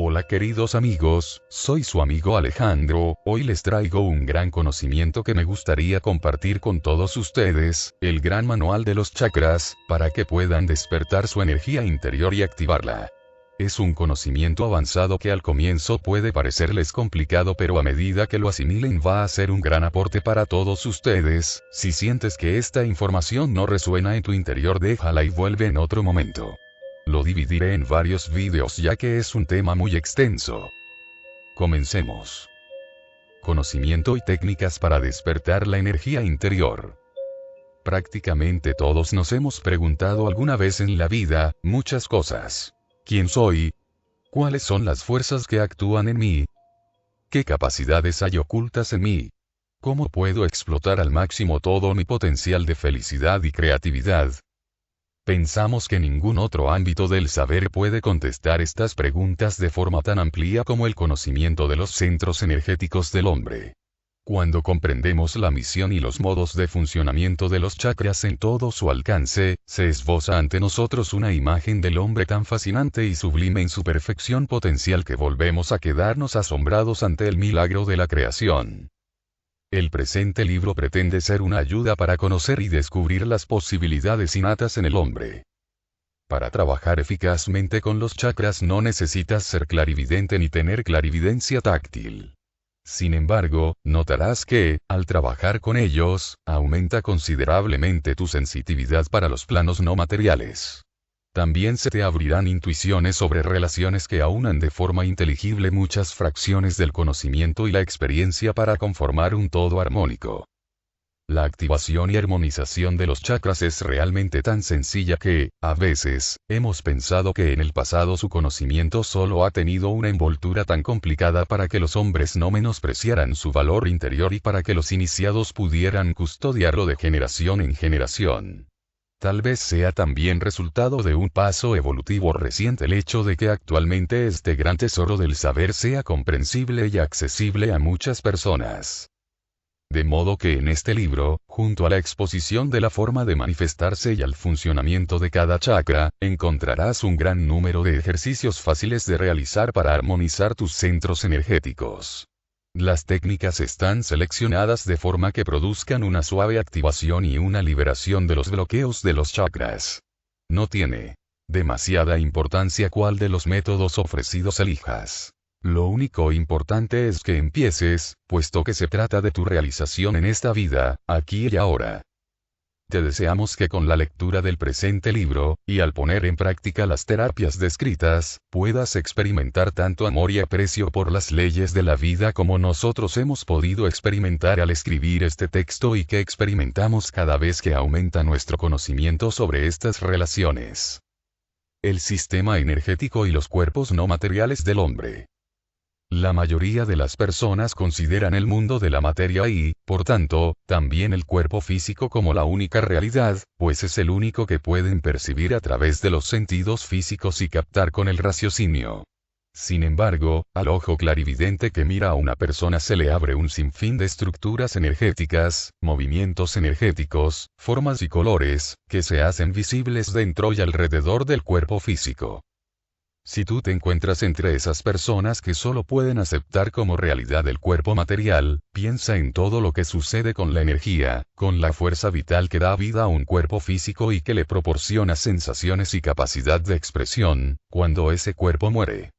Hola queridos amigos, soy su amigo Alejandro. Hoy les traigo un gran conocimiento que me gustaría compartir con todos ustedes, el gran manual de los chakras, para que puedan despertar su energía interior y activarla. Es un conocimiento avanzado que al comienzo puede parecerles complicado, pero a medida que lo asimilen va a ser un gran aporte para todos ustedes. Si sientes que esta información no resuena en tu interior, déjala y vuelve en otro momento. Lo dividiré en varios vídeos ya que es un tema muy extenso. Comencemos. Conocimiento y técnicas para despertar la energía interior. Prácticamente todos nos hemos preguntado alguna vez en la vida, muchas cosas. ¿Quién soy? ¿Cuáles son las fuerzas que actúan en mí? ¿Qué capacidades hay ocultas en mí? ¿Cómo puedo explotar al máximo todo mi potencial de felicidad y creatividad? Pensamos que ningún otro ámbito del saber puede contestar estas preguntas de forma tan amplia como el conocimiento de los centros energéticos del hombre. Cuando comprendemos la misión y los modos de funcionamiento de los chakras en todo su alcance, se esboza ante nosotros una imagen del hombre tan fascinante y sublime en su perfección potencial que volvemos a quedarnos asombrados ante el milagro de la creación. El presente libro pretende ser una ayuda para conocer y descubrir las posibilidades innatas en el hombre. Para trabajar eficazmente con los chakras no necesitas ser clarividente ni tener clarividencia táctil. Sin embargo, notarás que, al trabajar con ellos, aumenta considerablemente tu sensitividad para los planos no materiales. También se te abrirán intuiciones sobre relaciones que aunan de forma inteligible muchas fracciones del conocimiento y la experiencia para conformar un todo armónico. La activación y armonización de los chakras es realmente tan sencilla que, a veces, hemos pensado que en el pasado su conocimiento solo ha tenido una envoltura tan complicada para que los hombres no menospreciaran su valor interior y para que los iniciados pudieran custodiarlo de generación en generación. Tal vez sea también resultado de un paso evolutivo reciente el hecho de que actualmente este gran tesoro del saber sea comprensible y accesible a muchas personas. De modo que en este libro, junto a la exposición de la forma de manifestarse y al funcionamiento de cada chakra, encontrarás un gran número de ejercicios fáciles de realizar para armonizar tus centros energéticos. Las técnicas están seleccionadas de forma que produzcan una suave activación y una liberación de los bloqueos de los chakras. No tiene demasiada importancia cuál de los métodos ofrecidos elijas. Lo único importante es que empieces, puesto que se trata de tu realización en esta vida, aquí y ahora. Te deseamos que con la lectura del presente libro, y al poner en práctica las terapias descritas, puedas experimentar tanto amor y aprecio por las leyes de la vida como nosotros hemos podido experimentar al escribir este texto y que experimentamos cada vez que aumenta nuestro conocimiento sobre estas relaciones. El sistema energético y los cuerpos no materiales del hombre. La mayoría de las personas consideran el mundo de la materia y, por tanto, también el cuerpo físico como la única realidad, pues es el único que pueden percibir a través de los sentidos físicos y captar con el raciocinio. Sin embargo, al ojo clarividente que mira a una persona se le abre un sinfín de estructuras energéticas, movimientos energéticos, formas y colores, que se hacen visibles dentro y alrededor del cuerpo físico. Si tú te encuentras entre esas personas que solo pueden aceptar como realidad el cuerpo material, piensa en todo lo que sucede con la energía, con la fuerza vital que da vida a un cuerpo físico y que le proporciona sensaciones y capacidad de expresión, cuando ese cuerpo muere.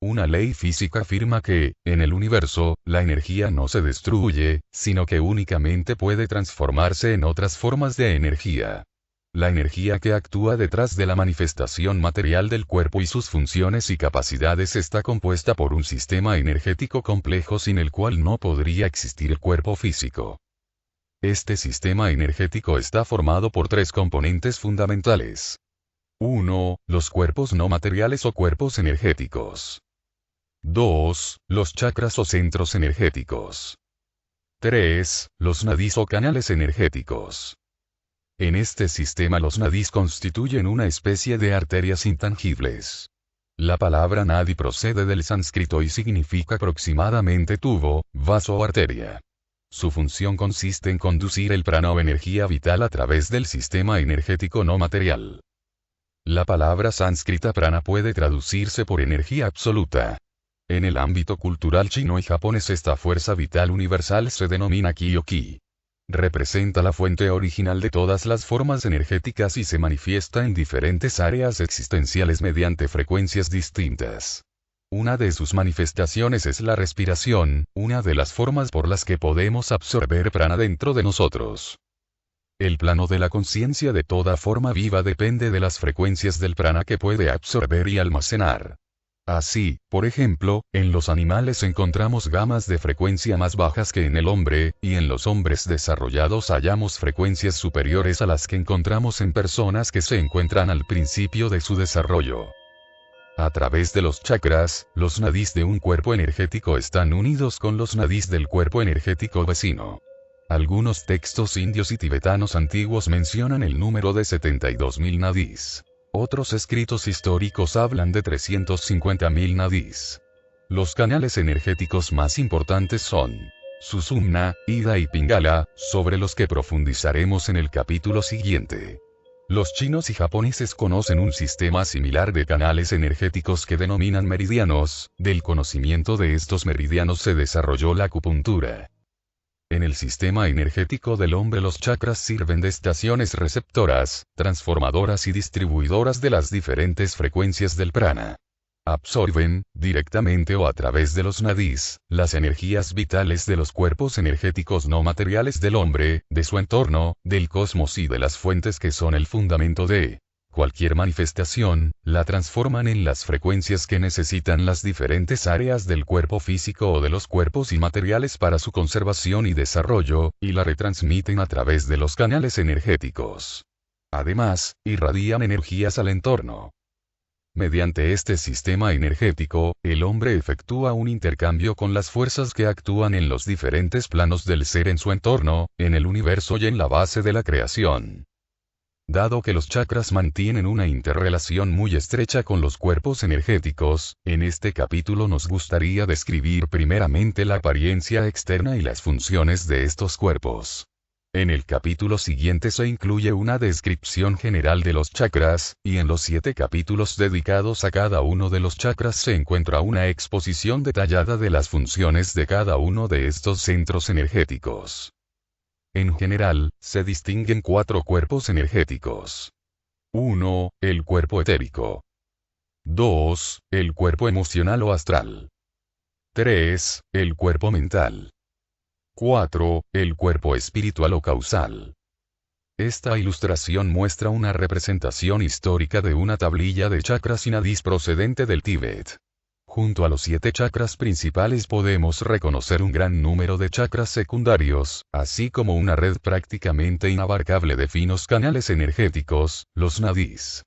Una ley física afirma que, en el universo, la energía no se destruye, sino que únicamente puede transformarse en otras formas de energía. La energía que actúa detrás de la manifestación material del cuerpo y sus funciones y capacidades está compuesta por un sistema energético complejo sin el cual no podría existir el cuerpo físico. Este sistema energético está formado por tres componentes fundamentales. 1. Los cuerpos no materiales o cuerpos energéticos. 2. Los chakras o centros energéticos. 3. Los nadis o canales energéticos. En este sistema los nadis constituyen una especie de arterias intangibles. La palabra nadi procede del sánscrito y significa aproximadamente tubo, vaso o arteria. Su función consiste en conducir el prana o energía vital a través del sistema energético no material. La palabra sánscrita prana puede traducirse por energía absoluta. En el ámbito cultural chino y japonés esta fuerza vital universal se denomina Ki-o-Ki. Representa la fuente original de todas las formas energéticas y se manifiesta en diferentes áreas existenciales mediante frecuencias distintas. Una de sus manifestaciones es la respiración, una de las formas por las que podemos absorber prana dentro de nosotros. El plano de la conciencia de toda forma viva depende de las frecuencias del prana que puede absorber y almacenar. Así, por ejemplo, en los animales encontramos gamas de frecuencia más bajas que en el hombre, y en los hombres desarrollados hallamos frecuencias superiores a las que encontramos en personas que se encuentran al principio de su desarrollo. A través de los chakras, los nadis de un cuerpo energético están unidos con los nadis del cuerpo energético vecino. Algunos textos indios y tibetanos antiguos mencionan el número de 72.000 nadis. Otros escritos históricos hablan de 350.000 nadis. Los canales energéticos más importantes son Sushumna, Ida y Pingala, sobre los que profundizaremos en el capítulo siguiente. Los chinos y japoneses conocen un sistema similar de canales energéticos que denominan meridianos. Del conocimiento de estos meridianos se desarrolló la acupuntura. En el sistema energético del hombre los chakras sirven de estaciones receptoras, transformadoras y distribuidoras de las diferentes frecuencias del prana. Absorben, directamente o a través de los nadis, las energías vitales de los cuerpos energéticos no materiales del hombre, de su entorno, del cosmos y de las fuentes que son el fundamento de cualquier manifestación, la transforman en las frecuencias que necesitan las diferentes áreas del cuerpo físico o de los cuerpos inmateriales para su conservación y desarrollo, y la retransmiten a través de los canales energéticos. Además, irradian energías al entorno. Mediante este sistema energético, el hombre efectúa un intercambio con las fuerzas que actúan en los diferentes planos del ser en su entorno, en el universo y en la base de la creación. Dado que los chakras mantienen una interrelación muy estrecha con los cuerpos energéticos, en este capítulo nos gustaría describir primeramente la apariencia externa y las funciones de estos cuerpos. En el capítulo siguiente se incluye una descripción general de los chakras, y en los 7 capítulos dedicados a cada uno de los chakras se encuentra una exposición detallada de las funciones de cada uno de estos centros energéticos. En general, se distinguen 4 cuerpos energéticos. 1. El cuerpo etérico. 2. El cuerpo emocional o astral. 3. El cuerpo mental. 4. El cuerpo espiritual o causal. Esta ilustración muestra una representación histórica de una tablilla de chakras y nadis procedente del Tíbet. Junto a los 7 chakras principales podemos reconocer un gran número de chakras secundarios, así como una red prácticamente inabarcable de finos canales energéticos, los nadis.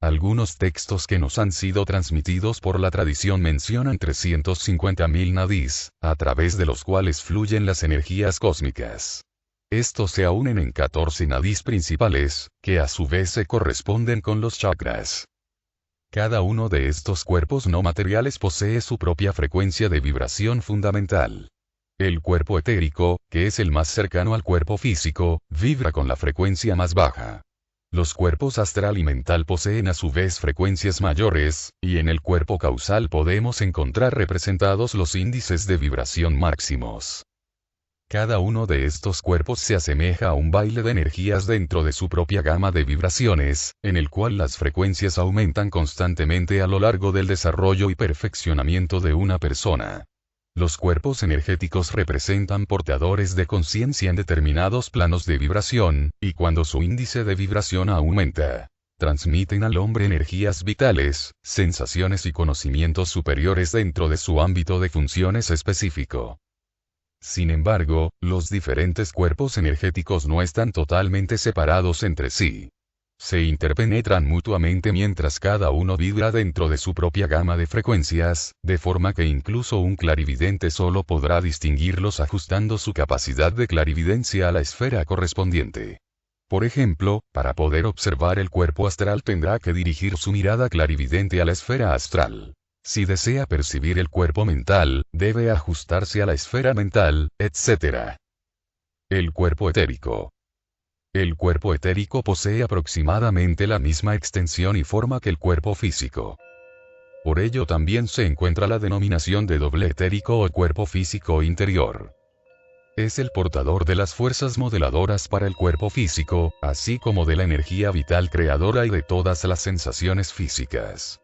Algunos textos que nos han sido transmitidos por la tradición mencionan 350.000 nadis, a través de los cuales fluyen las energías cósmicas. Estos se unen en 14 nadis principales, que a su vez se corresponden con los chakras. Cada uno de estos cuerpos no materiales posee su propia frecuencia de vibración fundamental. El cuerpo etérico, que es el más cercano al cuerpo físico, vibra con la frecuencia más baja. Los cuerpos astral y mental poseen a su vez frecuencias mayores, y en el cuerpo causal podemos encontrar representados los índices de vibración máximos. Cada uno de estos cuerpos se asemeja a un baile de energías dentro de su propia gama de vibraciones, en el cual las frecuencias aumentan constantemente a lo largo del desarrollo y perfeccionamiento de una persona. Los cuerpos energéticos representan portadores de conciencia en determinados planos de vibración, y cuando su índice de vibración aumenta, transmiten al hombre energías vitales, sensaciones y conocimientos superiores dentro de su ámbito de funciones específico. Sin embargo, los diferentes cuerpos energéticos no están totalmente separados entre sí. Se interpenetran mutuamente mientras cada uno vibra dentro de su propia gama de frecuencias, de forma que incluso un clarividente solo podrá distinguirlos ajustando su capacidad de clarividencia a la esfera correspondiente. Por ejemplo, para poder observar el cuerpo astral tendrá que dirigir su mirada clarividente a la esfera astral. Si desea percibir el cuerpo mental, debe ajustarse a la esfera mental, etc. El cuerpo etérico. El cuerpo etérico posee aproximadamente la misma extensión y forma que el cuerpo físico. Por ello también se encuentra la denominación de doble etérico o cuerpo físico interior. Es el portador de las fuerzas modeladoras para el cuerpo físico, así como de la energía vital creadora y de todas las sensaciones físicas.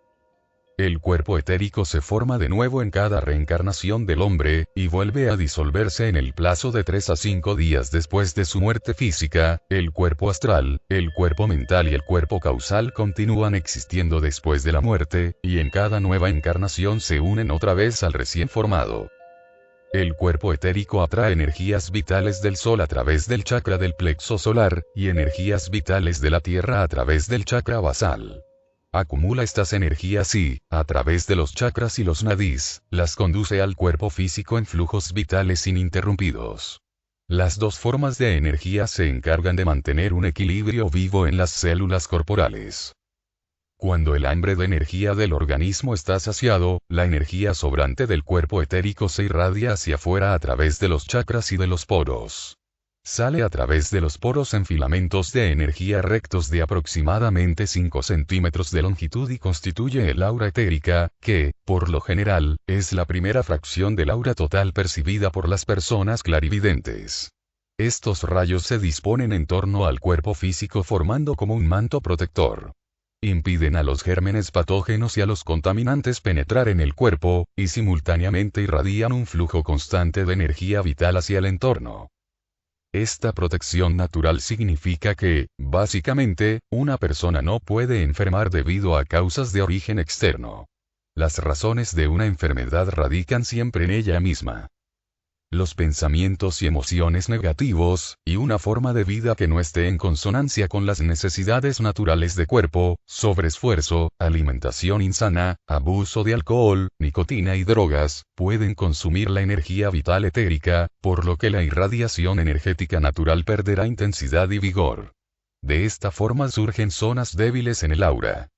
El cuerpo etérico se forma de nuevo en cada reencarnación del hombre, y vuelve a disolverse en el plazo de 3 a 5 días después de su muerte física. El cuerpo astral, el cuerpo mental y el cuerpo causal continúan existiendo después de la muerte, y en cada nueva encarnación se unen otra vez al recién formado. El cuerpo etérico atrae energías vitales del Sol a través del chakra del plexo solar, y energías vitales de la Tierra a través del chakra basal. Acumula estas energías y, a través de los chakras y los nadis, las conduce al cuerpo físico en flujos vitales ininterrumpidos. Las dos formas de energía se encargan de mantener un equilibrio vivo en las células corporales. Cuando el hambre de energía del organismo está saciado, la energía sobrante del cuerpo etérico se irradia hacia afuera a través de los chakras y de los poros. Sale a través de los poros en filamentos de energía rectos de aproximadamente 5 centímetros de longitud y constituye el aura etérica, que, por lo general, es la primera fracción del aura total percibida por las personas clarividentes. Estos rayos se disponen en torno al cuerpo físico formando como un manto protector. Impiden a los gérmenes patógenos y a los contaminantes penetrar en el cuerpo, y simultáneamente irradian un flujo constante de energía vital hacia el entorno. Esta protección natural significa que, básicamente, una persona no puede enfermar debido a causas de origen externo. Las razones de una enfermedad radican siempre en ella misma. Los pensamientos y emociones negativos, y una forma de vida que no esté en consonancia con las necesidades naturales de cuerpo, sobreesfuerzo, alimentación insana, abuso de alcohol, nicotina y drogas, pueden consumir la energía vital etérica, por lo que la irradiación energética natural perderá intensidad y vigor. De esta forma surgen zonas débiles en el aura.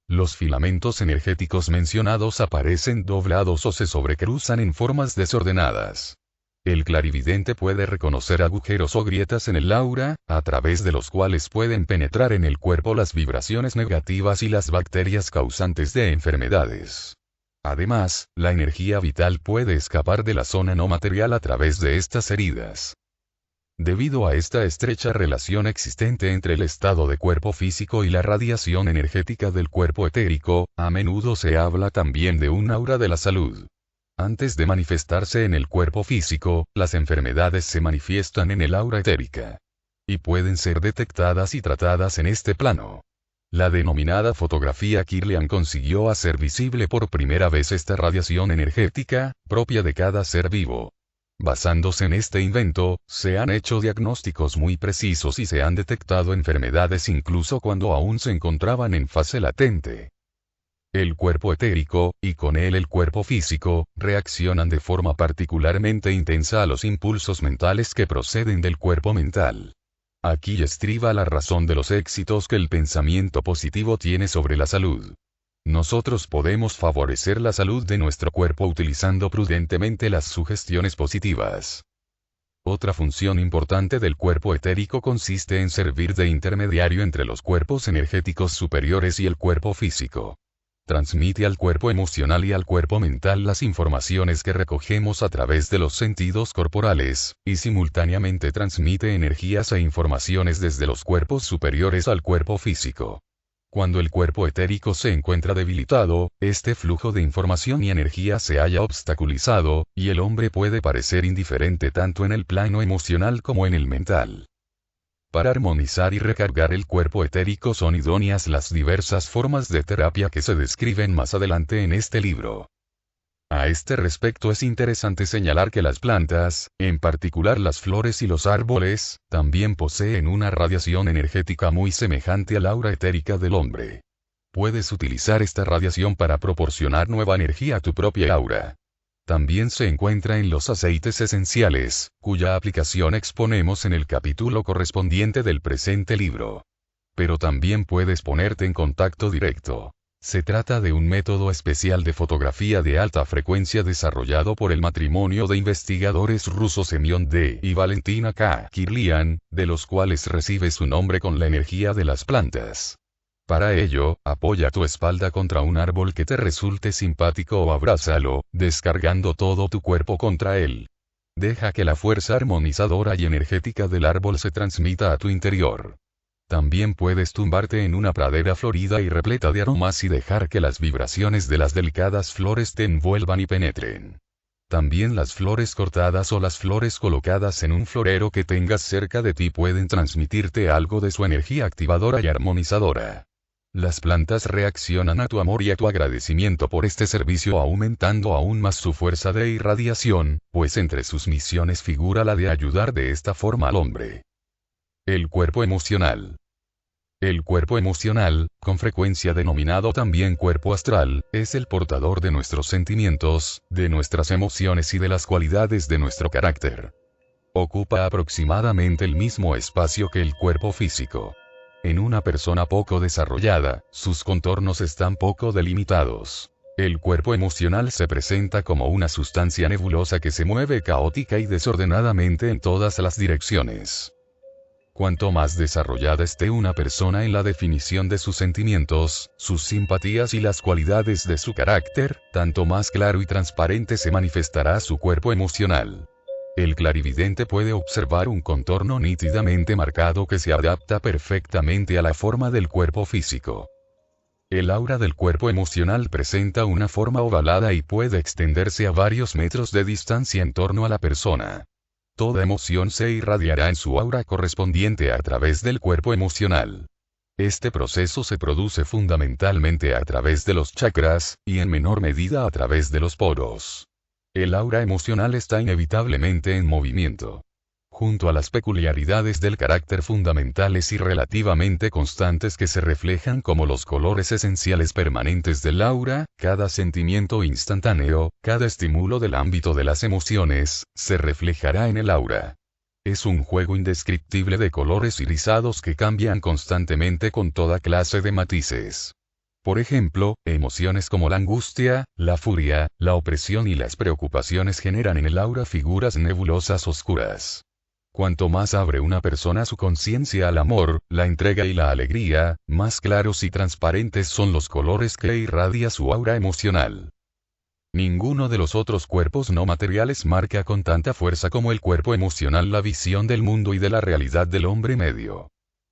Los filamentos energéticos mencionados aparecen doblados o se sobrecruzan en formas desordenadas. El clarividente puede reconocer agujeros o grietas en el aura, a través de los cuales pueden penetrar en el cuerpo las vibraciones negativas y las bacterias causantes de enfermedades. Además, la energía vital puede escapar de la zona no material a través de estas heridas. Debido a esta estrecha relación existente entre el estado de cuerpo físico y la radiación energética del cuerpo etérico, a menudo se habla también de un aura de la salud. Antes de manifestarse en el cuerpo físico, las enfermedades se manifiestan en el aura etérica. Y pueden ser detectadas y tratadas en este plano. La denominada fotografía Kirlian consiguió hacer visible por primera vez esta radiación energética, propia de cada ser vivo. Basándose en este invento, se han hecho diagnósticos muy precisos y se han detectado enfermedades incluso cuando aún se encontraban en fase latente. El cuerpo etérico, y con él el cuerpo físico, reaccionan de forma particularmente intensa a los impulsos mentales que proceden del cuerpo mental. Aquí estriba la razón de los éxitos que el pensamiento positivo tiene sobre la salud. Nosotros podemos favorecer la salud de nuestro cuerpo utilizando prudentemente las sugestiones positivas. Otra función importante del cuerpo etérico consiste en servir de intermediario entre los cuerpos energéticos superiores y el cuerpo físico. Transmite al cuerpo emocional y al cuerpo mental las informaciones que recogemos a través de los sentidos corporales, y simultáneamente transmite energías e informaciones desde los cuerpos superiores al cuerpo físico. Cuando el cuerpo etérico se encuentra debilitado, este flujo de información y energía se halla obstaculizado, y el hombre puede parecer indiferente tanto en el plano emocional como en el mental. Para armonizar y recargar el cuerpo etérico son idóneas las diversas formas de terapia que se describen más adelante en este libro. A este respecto es interesante señalar que las plantas, en particular las flores y los árboles, también poseen una radiación energética muy semejante al aura etérica del hombre. Puedes utilizar esta radiación para proporcionar nueva energía a tu propia aura. También se encuentra en los aceites esenciales, cuya aplicación exponemos en el capítulo correspondiente del presente libro. Pero también puedes ponerte en contacto directo. Se trata de un método especial de fotografía de alta frecuencia desarrollado por el matrimonio de investigadores rusos Semyon D. y Valentina K. Kirlian, de los cuales recibe su nombre con la energía de las plantas. Para ello, apoya tu espalda contra un árbol que te resulte simpático o abrázalo, descargando todo tu cuerpo contra él. Deja que la fuerza armonizadora y energética del árbol se transmita a tu interior. También puedes tumbarte en una pradera florida y repleta de aromas y dejar que las vibraciones de las delicadas flores te envuelvan y penetren. También las flores cortadas o las flores colocadas en un florero que tengas cerca de ti pueden transmitirte algo de su energía activadora y armonizadora. Las plantas reaccionan a tu amor y a tu agradecimiento por este servicio, aumentando aún más su fuerza de irradiación, pues entre sus misiones figura la de ayudar de esta forma al hombre. El cuerpo emocional. El cuerpo emocional, con frecuencia denominado también cuerpo astral, es el portador de nuestros sentimientos, de nuestras emociones y de las cualidades de nuestro carácter. Ocupa aproximadamente el mismo espacio que el cuerpo físico. En una persona poco desarrollada, sus contornos están poco delimitados. El cuerpo emocional se presenta como una sustancia nebulosa que se mueve caótica y desordenadamente en todas las direcciones. Cuanto más desarrollada esté una persona en la definición de sus sentimientos, sus simpatías y las cualidades de su carácter, tanto más claro y transparente se manifestará su cuerpo emocional. El clarividente puede observar un contorno nítidamente marcado que se adapta perfectamente a la forma del cuerpo físico. El aura del cuerpo emocional presenta una forma ovalada y puede extenderse a varios metros de distancia en torno a la persona. Toda emoción se irradiará en su aura correspondiente a través del cuerpo emocional. Este proceso se produce fundamentalmente a través de los chakras, y en menor medida a través de los poros. El aura emocional está inevitablemente en movimiento. Junto a las peculiaridades del carácter fundamentales y relativamente constantes que se reflejan como los colores esenciales permanentes del aura, cada sentimiento instantáneo, cada estímulo del ámbito de las emociones, se reflejará en el aura. Es un juego indescriptible de colores irisados que cambian constantemente con toda clase de matices. Por ejemplo, emociones como la angustia, la furia, la opresión y las preocupaciones generan en el aura figuras nebulosas oscuras. Cuanto más abre una persona su conciencia al amor, la entrega y la alegría, más claros y transparentes son los colores que irradia su aura emocional. Ninguno de los otros cuerpos no materiales marca con tanta fuerza como el cuerpo emocional la visión del mundo y de la realidad del hombre medio.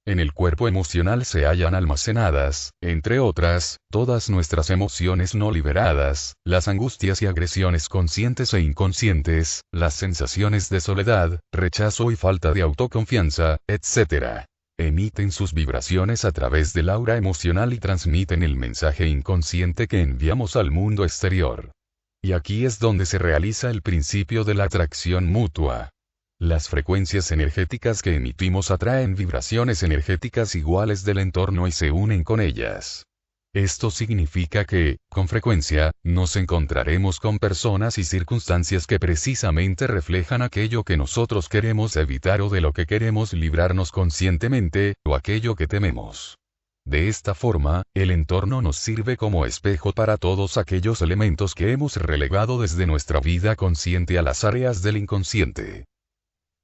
En el cuerpo emocional se hallan almacenadas, entre otras, todas nuestras emociones no liberadas, las angustias y agresiones conscientes e inconscientes, las sensaciones de soledad, rechazo y falta de autoconfianza, etc. Emiten sus vibraciones a través del aura emocional y transmiten el mensaje inconsciente que enviamos al mundo exterior. Y aquí es donde se realiza el principio de la atracción mutua. Las frecuencias energéticas que emitimos atraen vibraciones energéticas iguales del entorno y se unen con ellas. Esto significa que, con frecuencia, nos encontraremos con personas y circunstancias que precisamente reflejan aquello que nosotros queremos evitar o de lo que queremos librarnos conscientemente, o aquello que tememos. De esta forma, el entorno nos sirve como espejo para todos aquellos elementos que hemos relegado desde nuestra vida consciente a las áreas del inconsciente.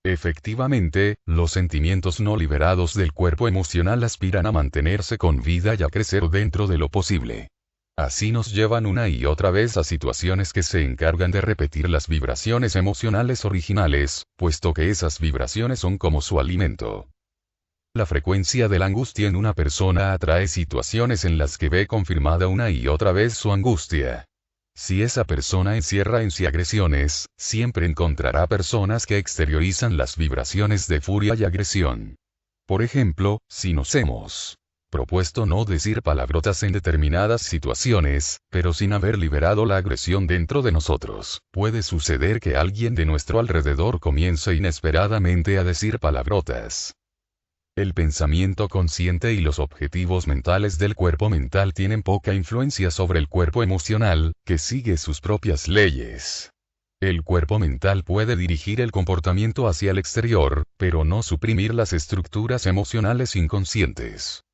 Efectivamente, los sentimientos no liberados del cuerpo emocional aspiran a mantenerse con vida y a crecer dentro de lo posible. Así nos llevan una y otra vez a situaciones que se encargan de repetir las vibraciones emocionales originales, puesto que esas vibraciones son como su alimento. La frecuencia de la angustia en una persona atrae situaciones en las que ve confirmada una y otra vez su angustia. Si esa persona encierra en sí agresiones, siempre encontrará personas que exteriorizan las vibraciones de furia y agresión. Por ejemplo, si nos hemos propuesto no decir palabrotas en determinadas situaciones, pero sin haber liberado la agresión dentro de nosotros, puede suceder que alguien de nuestro alrededor comience inesperadamente a decir palabrotas. El pensamiento consciente y los objetivos mentales del cuerpo mental tienen poca influencia sobre el cuerpo emocional, que sigue sus propias leyes. El cuerpo mental puede dirigir el comportamiento hacia el exterior, pero no suprimir las estructuras emocionales inconscientes.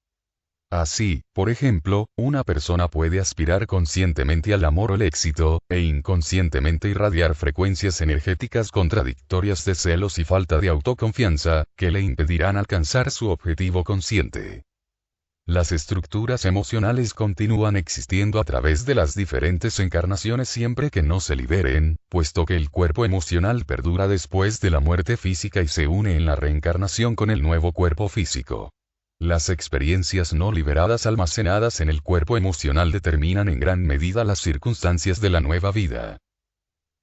Así, por ejemplo, una persona puede aspirar conscientemente al amor o el éxito, e inconscientemente irradiar frecuencias energéticas contradictorias de celos y falta de autoconfianza, que le impedirán alcanzar su objetivo consciente. Las estructuras emocionales continúan existiendo a través de las diferentes encarnaciones siempre que no se liberen, puesto que el cuerpo emocional perdura después de la muerte física y se une en la reencarnación con el nuevo cuerpo físico. Las experiencias no liberadas almacenadas en el cuerpo emocional determinan en gran medida las circunstancias de la nueva vida.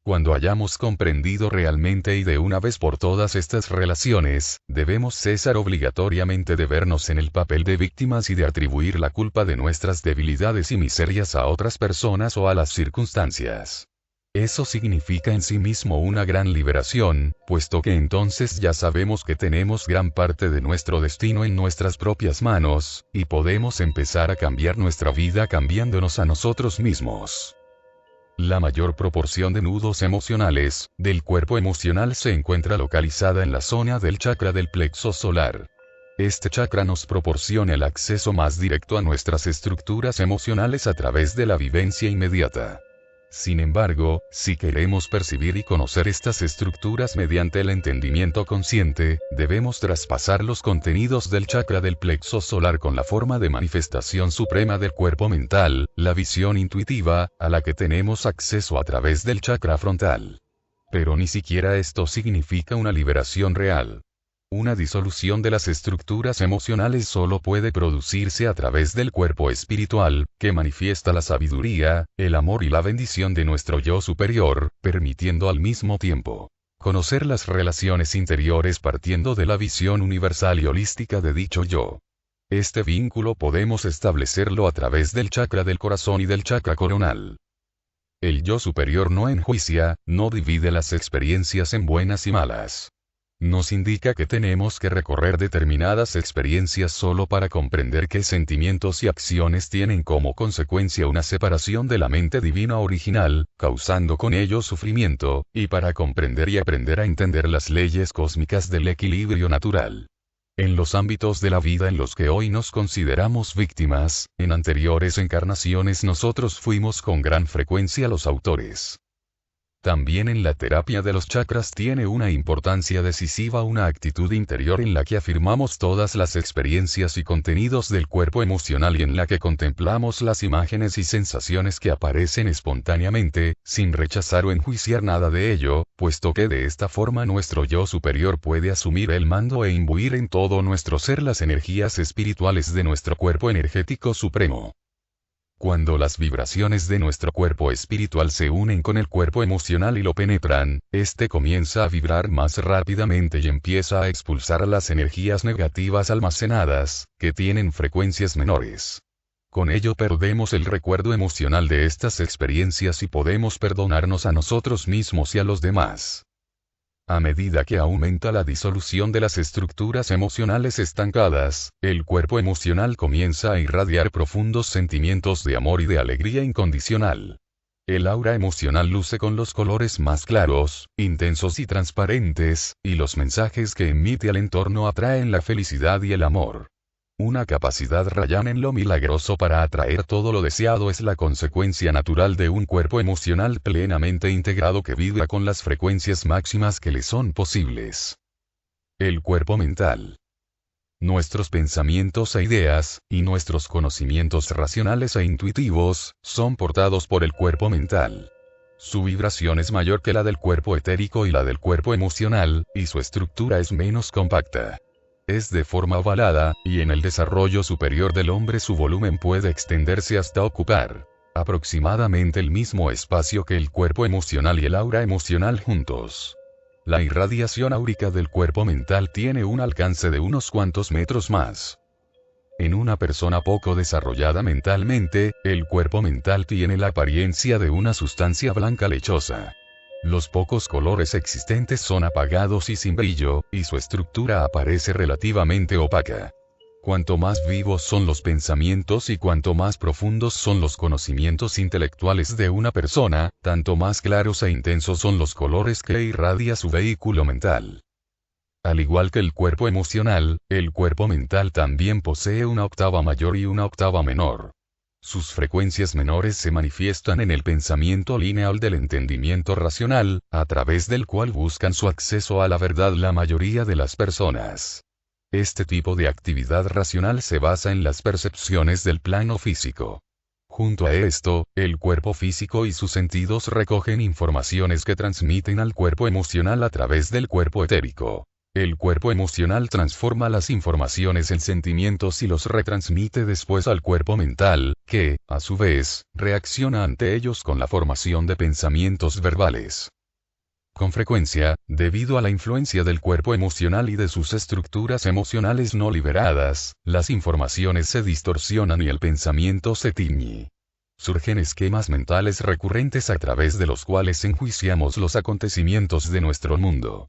Cuando hayamos comprendido realmente y de una vez por todas estas relaciones, debemos cesar obligatoriamente de vernos en el papel de víctimas y de atribuir la culpa de nuestras debilidades y miserias a otras personas o a las circunstancias. Eso significa en sí mismo una gran liberación, puesto que entonces ya sabemos que tenemos gran parte de nuestro destino en nuestras propias manos, y podemos empezar a cambiar nuestra vida cambiándonos a nosotros mismos. La mayor proporción de nudos emocionales del cuerpo emocional se encuentra localizada en la zona del chakra del plexo solar. Este chakra nos proporciona el acceso más directo a nuestras estructuras emocionales a través de la vivencia inmediata. Sin embargo, si queremos percibir y conocer estas estructuras mediante el entendimiento consciente, debemos traspasar los contenidos del chakra del plexo solar con la forma de manifestación suprema del cuerpo mental, la visión intuitiva, a la que tenemos acceso a través del chakra frontal. Pero ni siquiera esto significa una liberación real. Una disolución de las estructuras emocionales solo puede producirse a través del cuerpo espiritual, que manifiesta la sabiduría, el amor y la bendición de nuestro yo superior, permitiendo al mismo tiempo conocer las relaciones interiores partiendo de la visión universal y holística de dicho yo. Este vínculo podemos establecerlo a través del chakra del corazón y del chakra coronal. El yo superior no enjuicia, no divide las experiencias en buenas y malas. Nos indica que tenemos que recorrer determinadas experiencias solo para comprender qué sentimientos y acciones tienen como consecuencia una separación de la mente divina original, causando con ello sufrimiento, y para comprender y aprender a entender las leyes cósmicas del equilibrio natural. En los ámbitos de la vida en los que hoy nos consideramos víctimas, en anteriores encarnaciones nosotros fuimos con gran frecuencia los autores. También en la terapia de los chakras tiene una importancia decisiva una actitud interior en la que afirmamos todas las experiencias y contenidos del cuerpo emocional y en la que contemplamos las imágenes y sensaciones que aparecen espontáneamente, sin rechazar o enjuiciar nada de ello, puesto que de esta forma nuestro yo superior puede asumir el mando e imbuir en todo nuestro ser las energías espirituales de nuestro cuerpo energético supremo. Cuando las vibraciones de nuestro cuerpo espiritual se unen con el cuerpo emocional y lo penetran, este comienza a vibrar más rápidamente y empieza a expulsar las energías negativas almacenadas, que tienen frecuencias menores. Con ello perdemos el recuerdo emocional de estas experiencias y podemos perdonarnos a nosotros mismos y a los demás. A medida que aumenta la disolución de las estructuras emocionales estancadas, el cuerpo emocional comienza a irradiar profundos sentimientos de amor y de alegría incondicional. El aura emocional luce con los colores más claros, intensos y transparentes, y los mensajes que emite al entorno atraen la felicidad y el amor. Una capacidad rayana en lo milagroso para atraer todo lo deseado es la consecuencia natural de un cuerpo emocional plenamente integrado que vibra con las frecuencias máximas que le son posibles. El cuerpo mental. Nuestros pensamientos e ideas, y nuestros conocimientos racionales e intuitivos, son portados por el cuerpo mental. Su vibración es mayor que la del cuerpo etérico y la del cuerpo emocional, y su estructura es menos compacta. Es de forma ovalada, y en el desarrollo superior del hombre su volumen puede extenderse hasta ocupar aproximadamente el mismo espacio que el cuerpo emocional y el aura emocional juntos. La irradiación áurica del cuerpo mental tiene un alcance de unos cuantos metros más. En una persona poco desarrollada mentalmente, el cuerpo mental tiene la apariencia de una sustancia blanca lechosa. Los pocos colores existentes son apagados y sin brillo, y su estructura aparece relativamente opaca. Cuanto más vivos son los pensamientos y cuanto más profundos son los conocimientos intelectuales de una persona, tanto más claros e intensos son los colores que irradia su vehículo mental. Al igual que el cuerpo emocional, el cuerpo mental también posee una octava mayor y una octava menor. Sus frecuencias menores se manifiestan en el pensamiento lineal del entendimiento racional, a través del cual buscan su acceso a la verdad la mayoría de las personas. Este tipo de actividad racional se basa en las percepciones del plano físico. Junto a esto, el cuerpo físico y sus sentidos recogen informaciones que transmiten al cuerpo emocional a través del cuerpo etérico. El cuerpo emocional transforma las informaciones en sentimientos y los retransmite después al cuerpo mental, que, a su vez, reacciona ante ellos con la formación de pensamientos verbales. Con frecuencia, debido a la influencia del cuerpo emocional y de sus estructuras emocionales no liberadas, las informaciones se distorsionan y el pensamiento se tiñe. Surgen esquemas mentales recurrentes a través de los cuales enjuiciamos los acontecimientos de nuestro mundo.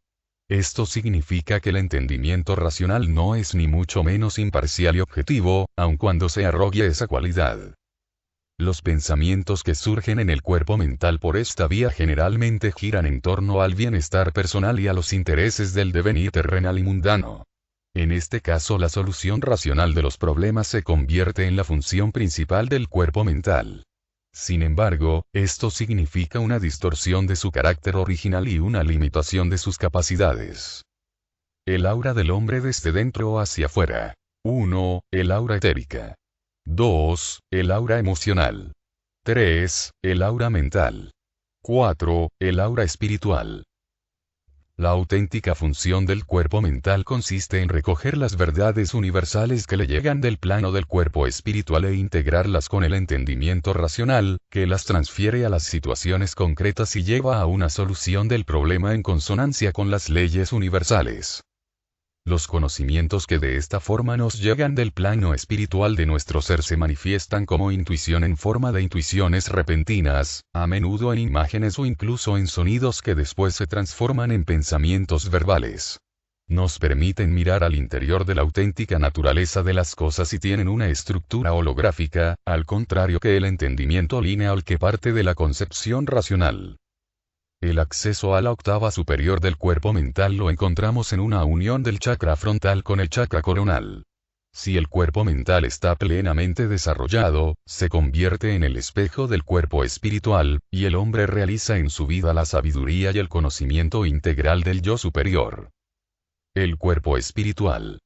Esto significa que el entendimiento racional no es ni mucho menos imparcial y objetivo, aun cuando se arrogue esa cualidad. Los pensamientos que surgen en el cuerpo mental por esta vía generalmente giran en torno al bienestar personal y a los intereses del devenir terrenal y mundano. En este caso, la solución racional de los problemas se convierte en la función principal del cuerpo mental. Sin embargo, esto significa una distorsión de su carácter original y una limitación de sus capacidades. El aura del hombre desde dentro hacia afuera. 1. El aura etérica. 2. El aura emocional. 3. El aura mental. 4. El aura espiritual. La auténtica función del cuerpo mental consiste en recoger las verdades universales que le llegan del plano del cuerpo espiritual e integrarlas con el entendimiento racional, que las transfiere a las situaciones concretas y lleva a una solución del problema en consonancia con las leyes universales. Los conocimientos que de esta forma nos llegan del plano espiritual de nuestro ser se manifiestan como intuición en forma de intuiciones repentinas, a menudo en imágenes o incluso en sonidos que después se transforman en pensamientos verbales. Nos permiten mirar al interior de la auténtica naturaleza de las cosas y tienen una estructura holográfica, al contrario que el entendimiento lineal que parte de la concepción racional. El acceso a la octava superior del cuerpo mental lo encontramos en una unión del chakra frontal con el chakra coronal. Si el cuerpo mental está plenamente desarrollado, se convierte en el espejo del cuerpo espiritual, y el hombre realiza en su vida la sabiduría y el conocimiento integral del yo superior. El cuerpo espiritual.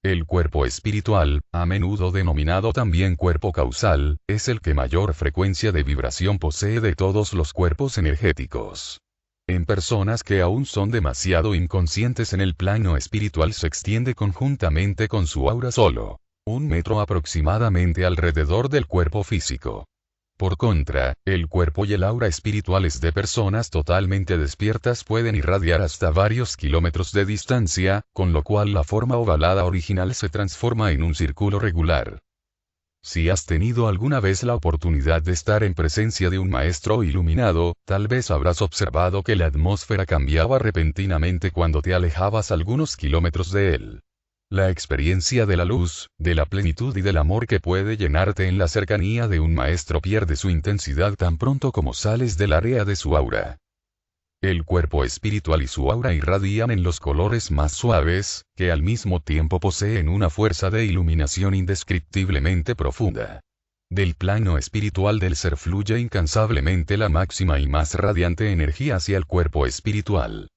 El cuerpo espiritual, a menudo denominado también cuerpo causal, es el que mayor frecuencia de vibración posee de todos los cuerpos energéticos. En personas que aún son demasiado inconscientes en el plano espiritual se extiende conjuntamente con su aura solo 1 metro aproximadamente alrededor del cuerpo físico. Por contra, el cuerpo y el aura espirituales de personas totalmente despiertas pueden irradiar hasta varios kilómetros de distancia, con lo cual la forma ovalada original se transforma en un círculo regular. Si has tenido alguna vez la oportunidad de estar en presencia de un maestro iluminado, tal vez habrás observado que la atmósfera cambiaba repentinamente cuando te alejabas algunos kilómetros de él. La experiencia de la luz, de la plenitud y del amor que puede llenarte en la cercanía de un maestro pierde su intensidad tan pronto como sales del área de su aura. El cuerpo espiritual y su aura irradian en los colores más suaves, que al mismo tiempo poseen una fuerza de iluminación indescriptiblemente profunda. Del plano espiritual del ser fluye incansablemente la máxima y más radiante energía hacia el cuerpo espiritual.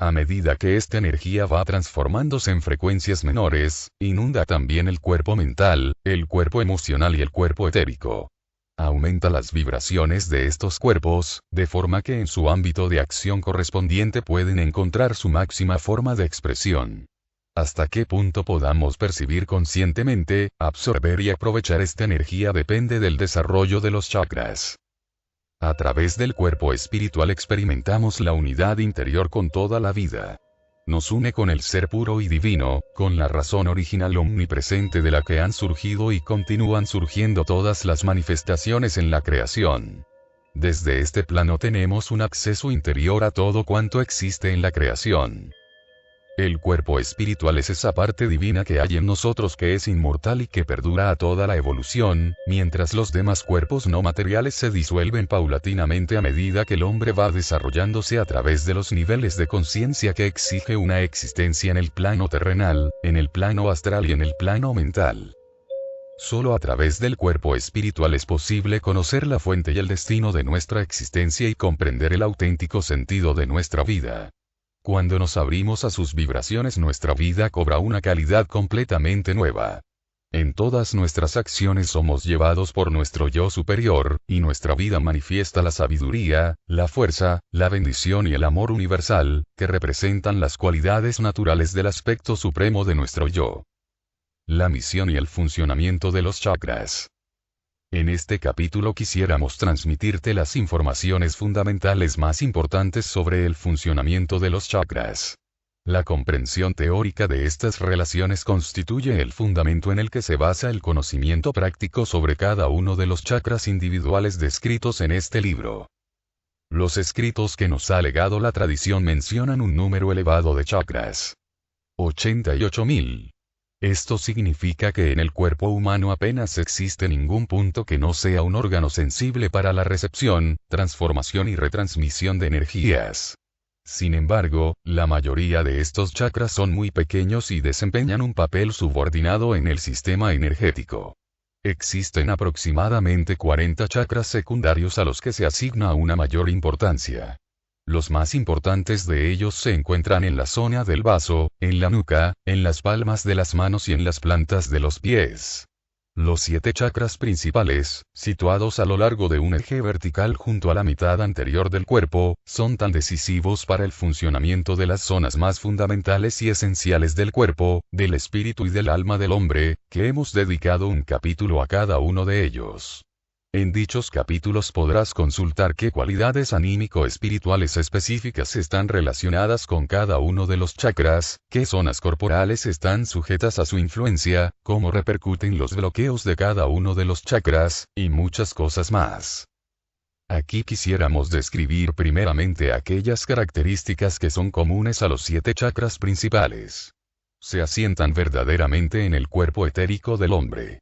A medida que esta energía va transformándose en frecuencias menores, inunda también el cuerpo mental, el cuerpo emocional y el cuerpo etérico. Aumenta las vibraciones de estos cuerpos, de forma que en su ámbito de acción correspondiente pueden encontrar su máxima forma de expresión. Hasta qué punto podamos percibir conscientemente, absorber y aprovechar esta energía depende del desarrollo de los chakras. A través del cuerpo espiritual experimentamos la unidad interior con toda la vida. Nos une con el ser puro y divino, con la razón original omnipresente de la que han surgido y continúan surgiendo todas las manifestaciones en la creación. Desde este plano tenemos un acceso interior a todo cuanto existe en la creación. El cuerpo espiritual es esa parte divina que hay en nosotros que es inmortal y que perdura a toda la evolución, mientras los demás cuerpos no materiales se disuelven paulatinamente a medida que el hombre va desarrollándose a través de los niveles de conciencia que exige una existencia en el plano terrenal, en el plano astral y en el plano mental. Solo a través del cuerpo espiritual es posible conocer la fuente y el destino de nuestra existencia y comprender el auténtico sentido de nuestra vida. Cuando nos abrimos a sus vibraciones, nuestra vida cobra una calidad completamente nueva. En todas nuestras acciones somos llevados por nuestro yo superior, y nuestra vida manifiesta la sabiduría, la fuerza, la bendición y el amor universal, que representan las cualidades naturales del aspecto supremo de nuestro yo. La misión y el funcionamiento de los chakras. En este capítulo quisiéramos transmitirte las informaciones fundamentales más importantes sobre el funcionamiento de los chakras. La comprensión teórica de estas relaciones constituye el fundamento en el que se basa el conocimiento práctico sobre cada uno de los chakras individuales descritos en este libro. Los escritos que nos ha legado la tradición mencionan un número elevado de chakras. 88.000. Esto significa que en el cuerpo humano apenas existe ningún punto que no sea un órgano sensible para la recepción, transformación y retransmisión de energías. Sin embargo, la mayoría de estos chakras son muy pequeños y desempeñan un papel subordinado en el sistema energético. Existen aproximadamente 40 chakras secundarios a los que se asigna una mayor importancia. Los más importantes de ellos se encuentran en la zona del vaso, en la nuca, en las palmas de las manos y en las plantas de los pies. Los 7 chakras principales, situados a lo largo de un eje vertical junto a la mitad anterior del cuerpo, son tan decisivos para el funcionamiento de las zonas más fundamentales y esenciales del cuerpo, del espíritu y del alma del hombre, que hemos dedicado un capítulo a cada uno de ellos. En dichos capítulos podrás consultar qué cualidades anímico-espirituales específicas están relacionadas con cada uno de los chakras, qué zonas corporales están sujetas a su influencia, cómo repercuten los bloqueos de cada uno de los chakras, y muchas cosas más. Aquí quisiéramos describir primeramente aquellas características que son comunes a los 7 chakras principales. Se asientan verdaderamente en el cuerpo etérico del hombre.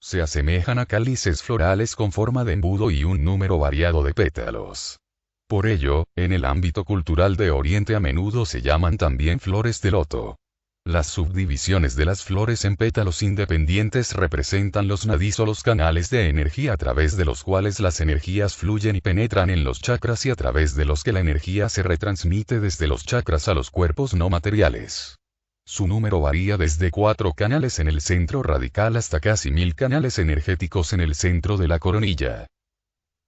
Se asemejan a cálices florales con forma de embudo y un número variado de pétalos. Por ello, en el ámbito cultural de Oriente a menudo se llaman también flores de loto. Las subdivisiones de las flores en pétalos independientes representan los nadis o los canales de energía a través de los cuales las energías fluyen y penetran en los chakras y a través de los que la energía se retransmite desde los chakras a los cuerpos no materiales. Su número varía desde 4 canales en el centro radical hasta casi 1000 canales energéticos en el centro de la coronilla.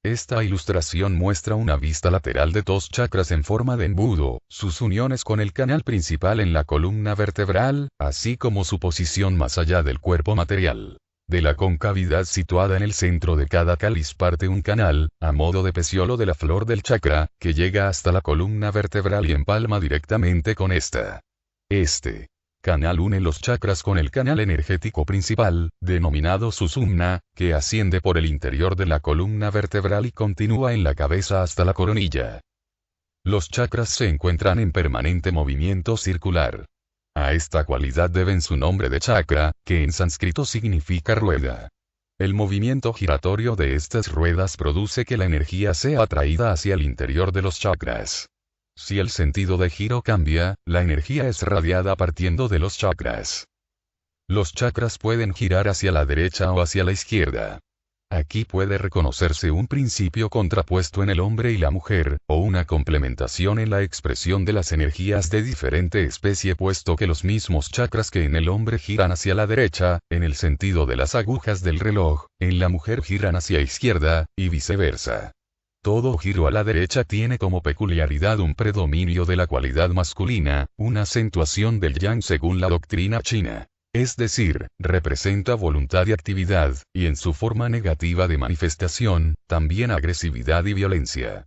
Esta ilustración muestra una vista lateral de 2 chakras en forma de embudo, sus uniones con el canal principal en la columna vertebral, así como su posición más allá del cuerpo material. De la concavidad situada en el centro de cada cáliz parte un canal, a modo de peciolo de la flor del chakra, que llega hasta la columna vertebral y empalma directamente con esta. Este canal une los chakras con el canal energético principal, denominado susumna, que asciende por el interior de la columna vertebral y continúa en la cabeza hasta la coronilla. Los chakras se encuentran en permanente movimiento circular. A esta cualidad deben su nombre de chakra, que en sánscrito significa rueda. El movimiento giratorio de estas ruedas produce que la energía sea atraída hacia el interior de los chakras. Si el sentido de giro cambia, la energía es radiada partiendo de los chakras. Los chakras pueden girar hacia la derecha o hacia la izquierda. Aquí puede reconocerse un principio contrapuesto en el hombre y la mujer, o una complementación en la expresión de las energías de diferente especie, puesto que los mismos chakras que en el hombre giran hacia la derecha, en el sentido de las agujas del reloj, en la mujer giran hacia izquierda, y viceversa. Todo giro a la derecha tiene como peculiaridad un predominio de la cualidad masculina, una acentuación del yang según la doctrina china. Es decir, representa voluntad y actividad, y en su forma negativa de manifestación, también agresividad y violencia.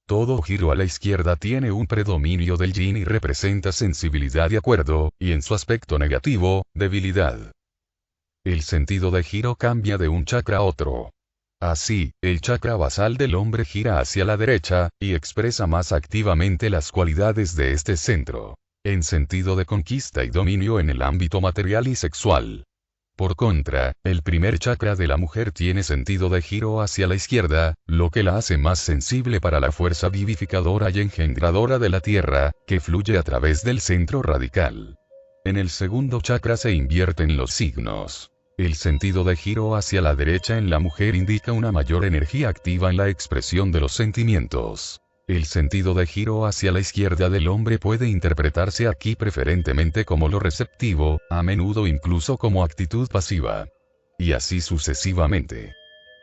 Todo giro a la izquierda tiene un predominio del yin y representa sensibilidad y acuerdo, y en su aspecto negativo, debilidad. El sentido de giro cambia de un chakra a otro. Así, el chakra basal del hombre gira hacia la derecha, y expresa más activamente las cualidades de este centro, en sentido de conquista y dominio en el ámbito material y sexual. Por contra, el primer chakra de la mujer tiene sentido de giro hacia la izquierda, lo que la hace más sensible para la fuerza vivificadora y engendradora de la tierra, que fluye a través del centro radical. En el segundo chakra se invierten los signos. El sentido de giro hacia la derecha en la mujer indica una mayor energía activa en la expresión de los sentimientos. El sentido de giro hacia la izquierda del hombre puede interpretarse aquí preferentemente como lo receptivo, a menudo incluso como actitud pasiva. Y así sucesivamente.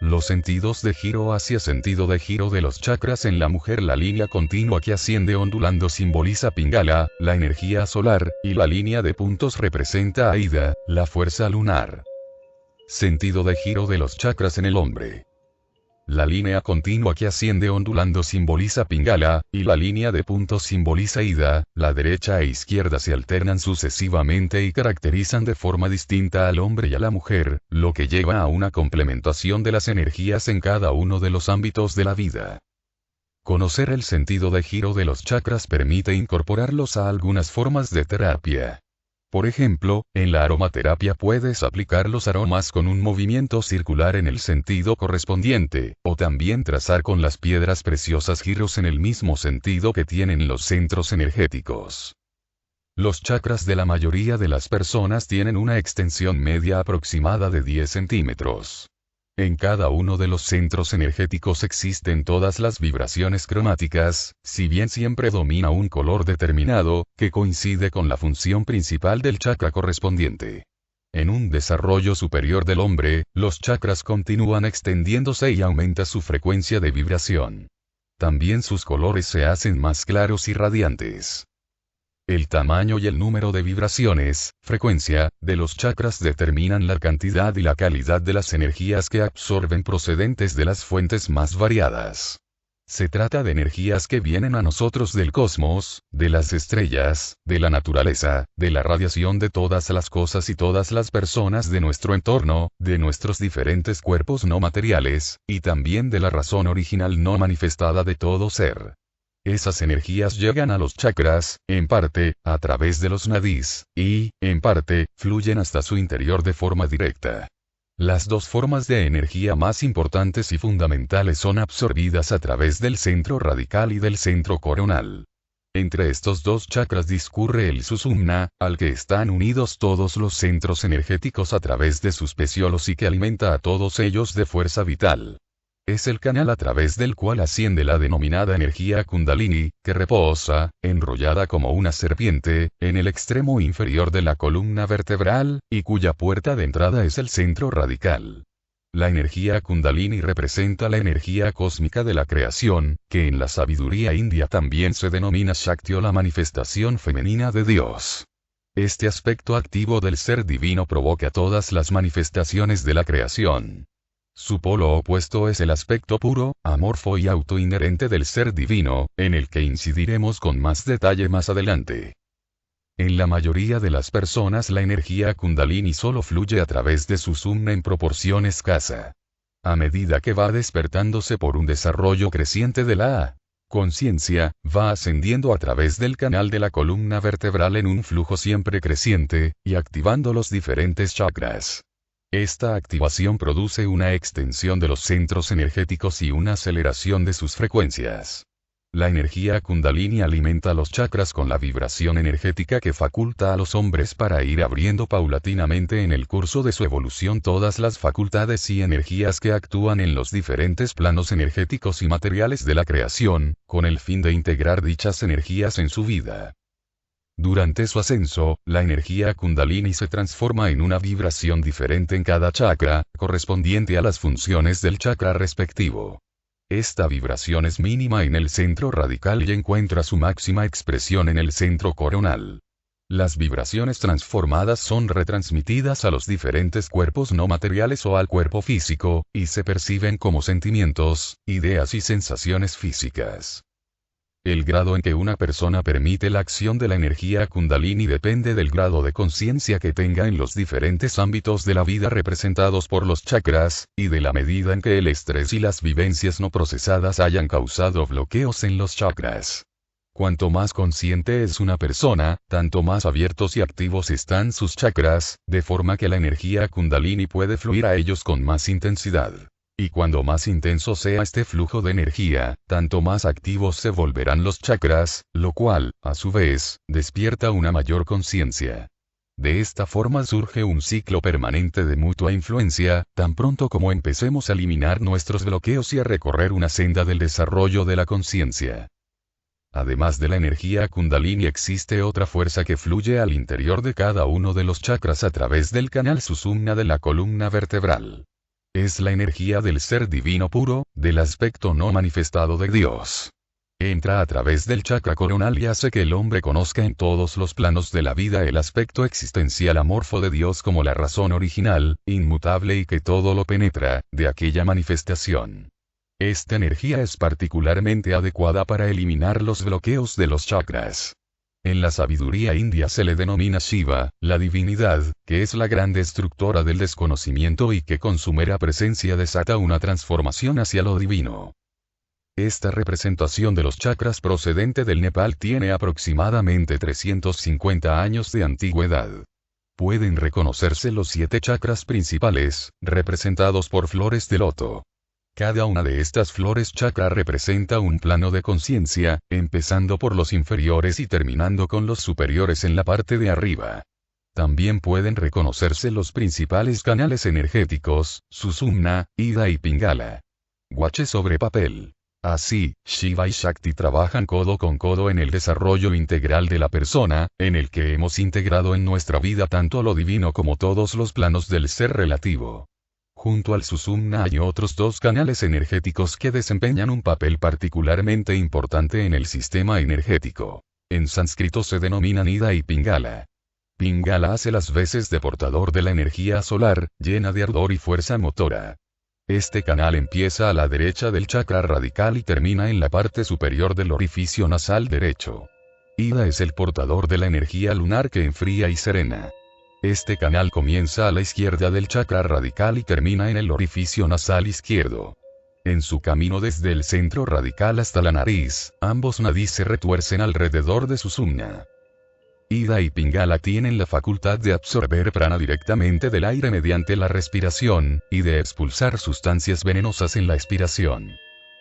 Los sentidos de giro hacia sentido de giro de los chakras en la mujer. La línea continua que asciende ondulando simboliza Pingala, la energía solar, y la línea de puntos representa a Ida, la fuerza lunar. Sentido de giro de los chakras en el hombre. La línea continua que asciende ondulando simboliza Pingala, y la línea de puntos simboliza Ida. La derecha e izquierda se alternan sucesivamente y caracterizan de forma distinta al hombre y a la mujer, lo que lleva a una complementación de las energías en cada uno de los ámbitos de la vida. Conocer el sentido de giro de los chakras permite incorporarlos a algunas formas de terapia. Por ejemplo, en la aromaterapia puedes aplicar los aromas con un movimiento circular en el sentido correspondiente, o también trazar con las piedras preciosas giros en el mismo sentido que tienen los centros energéticos. Los chakras de la mayoría de las personas tienen una extensión media aproximada de 10 centímetros. En cada uno de los centros energéticos existen todas las vibraciones cromáticas, si bien siempre domina un color determinado, que coincide con la función principal del chakra correspondiente. En un desarrollo superior del hombre, los chakras continúan extendiéndose y aumenta su frecuencia de vibración. También sus colores se hacen más claros y radiantes. El tamaño y el número de vibraciones, frecuencia, de los chakras determinan la cantidad y la calidad de las energías que absorben procedentes de las fuentes más variadas. Se trata de energías que vienen a nosotros del cosmos, de las estrellas, de la naturaleza, de la radiación de todas las cosas y todas las personas de nuestro entorno, de nuestros diferentes cuerpos no materiales, y también de la razón original no manifestada de todo ser. Esas energías llegan a los chakras, en parte, a través de los nadis, y, en parte, fluyen hasta su interior de forma directa. Las dos formas de energía más importantes y fundamentales son absorbidas a través del centro radical y del centro coronal. Entre estos dos chakras discurre el Sushumna, al que están unidos todos los centros energéticos a través de sus peciolos y que alimenta a todos ellos de fuerza vital. Es el canal a través del cual asciende la denominada energía Kundalini, que reposa, enrollada como una serpiente, en el extremo inferior de la columna vertebral, y cuya puerta de entrada es el centro radical. La energía Kundalini representa la energía cósmica de la creación, que en la sabiduría india también se denomina Shakti o la manifestación femenina de Dios. Este aspecto activo del ser divino provoca todas las manifestaciones de la creación. Su polo opuesto es el aspecto puro, amorfo y autoinherente del ser divino, en el que incidiremos con más detalle más adelante. En la mayoría de las personas la energía Kundalini solo fluye a través de su Sushumna en proporción escasa. A medida que va despertándose por un desarrollo creciente de la conciencia, va ascendiendo a través del canal de la columna vertebral en un flujo siempre creciente, y activando los diferentes chakras. Esta activación produce una extensión de los centros energéticos y una aceleración de sus frecuencias. La energía Kundalini alimenta los chakras con la vibración energética que faculta a los hombres para ir abriendo paulatinamente en el curso de su evolución todas las facultades y energías que actúan en los diferentes planos energéticos y materiales de la creación, con el fin de integrar dichas energías en su vida. Durante su ascenso, la energía Kundalini se transforma en una vibración diferente en cada chakra, correspondiente a las funciones del chakra respectivo. Esta vibración es mínima en el centro radical y encuentra su máxima expresión en el centro coronal. Las vibraciones transformadas son retransmitidas a los diferentes cuerpos no materiales o al cuerpo físico, y se perciben como sentimientos, ideas y sensaciones físicas. El grado en que una persona permite la acción de la energía Kundalini depende del grado de conciencia que tenga en los diferentes ámbitos de la vida representados por los chakras, y de la medida en que el estrés y las vivencias no procesadas hayan causado bloqueos en los chakras. Cuanto más consciente es una persona, tanto más abiertos y activos están sus chakras, de forma que la energía Kundalini puede fluir a ellos con más intensidad. Y cuando más intenso sea este flujo de energía, tanto más activos se volverán los chakras, lo cual, a su vez, despierta una mayor conciencia. De esta forma surge un ciclo permanente de mutua influencia, tan pronto como empecemos a eliminar nuestros bloqueos y a recorrer una senda del desarrollo de la conciencia. Además de la energía Kundalini existe otra fuerza que fluye al interior de cada uno de los chakras a través del canal Sushumna de la columna vertebral. Es la energía del ser divino puro, del aspecto no manifestado de Dios. Entra a través del chakra coronal y hace que el hombre conozca en todos los planos de la vida el aspecto existencial amorfo de Dios como la razón original, inmutable y que todo lo penetra, de aquella manifestación. Esta energía es particularmente adecuada para eliminar los bloqueos de los chakras. En la sabiduría india se le denomina Shiva, la divinidad, que es la gran destructora del desconocimiento y que con su mera presencia desata una transformación hacia lo divino. Esta representación de los chakras procedente del Nepal tiene aproximadamente 350 años de antigüedad. Pueden reconocerse los 7 chakras principales, representados por flores de loto. Cada una de estas flores chakra representa un plano de conciencia, empezando por los inferiores y terminando con los superiores en la parte de arriba. También pueden reconocerse los principales canales energéticos, Sushumna, Ida y Pingala. Guache sobre papel. Así, Shiva y Shakti trabajan codo con codo en el desarrollo integral de la persona, en el que hemos integrado en nuestra vida tanto lo divino como todos los planos del ser relativo. Junto al Sushumna hay otros 2 canales energéticos que desempeñan un papel particularmente importante en el sistema energético. En sánscrito se denominan Ida y Pingala. Pingala hace las veces de portador de la energía solar, llena de ardor y fuerza motora. Este canal empieza a la derecha del chakra radical y termina en la parte superior del orificio nasal derecho. Ida es el portador de la energía lunar que enfría y serena. Este canal comienza a la izquierda del chakra radical y termina en el orificio nasal izquierdo. En su camino desde el centro radical hasta la nariz, ambos nadis se retuercen alrededor de Sushumna. Ida y Pingala tienen la facultad de absorber prana directamente del aire mediante la respiración, y de expulsar sustancias venenosas en la expiración.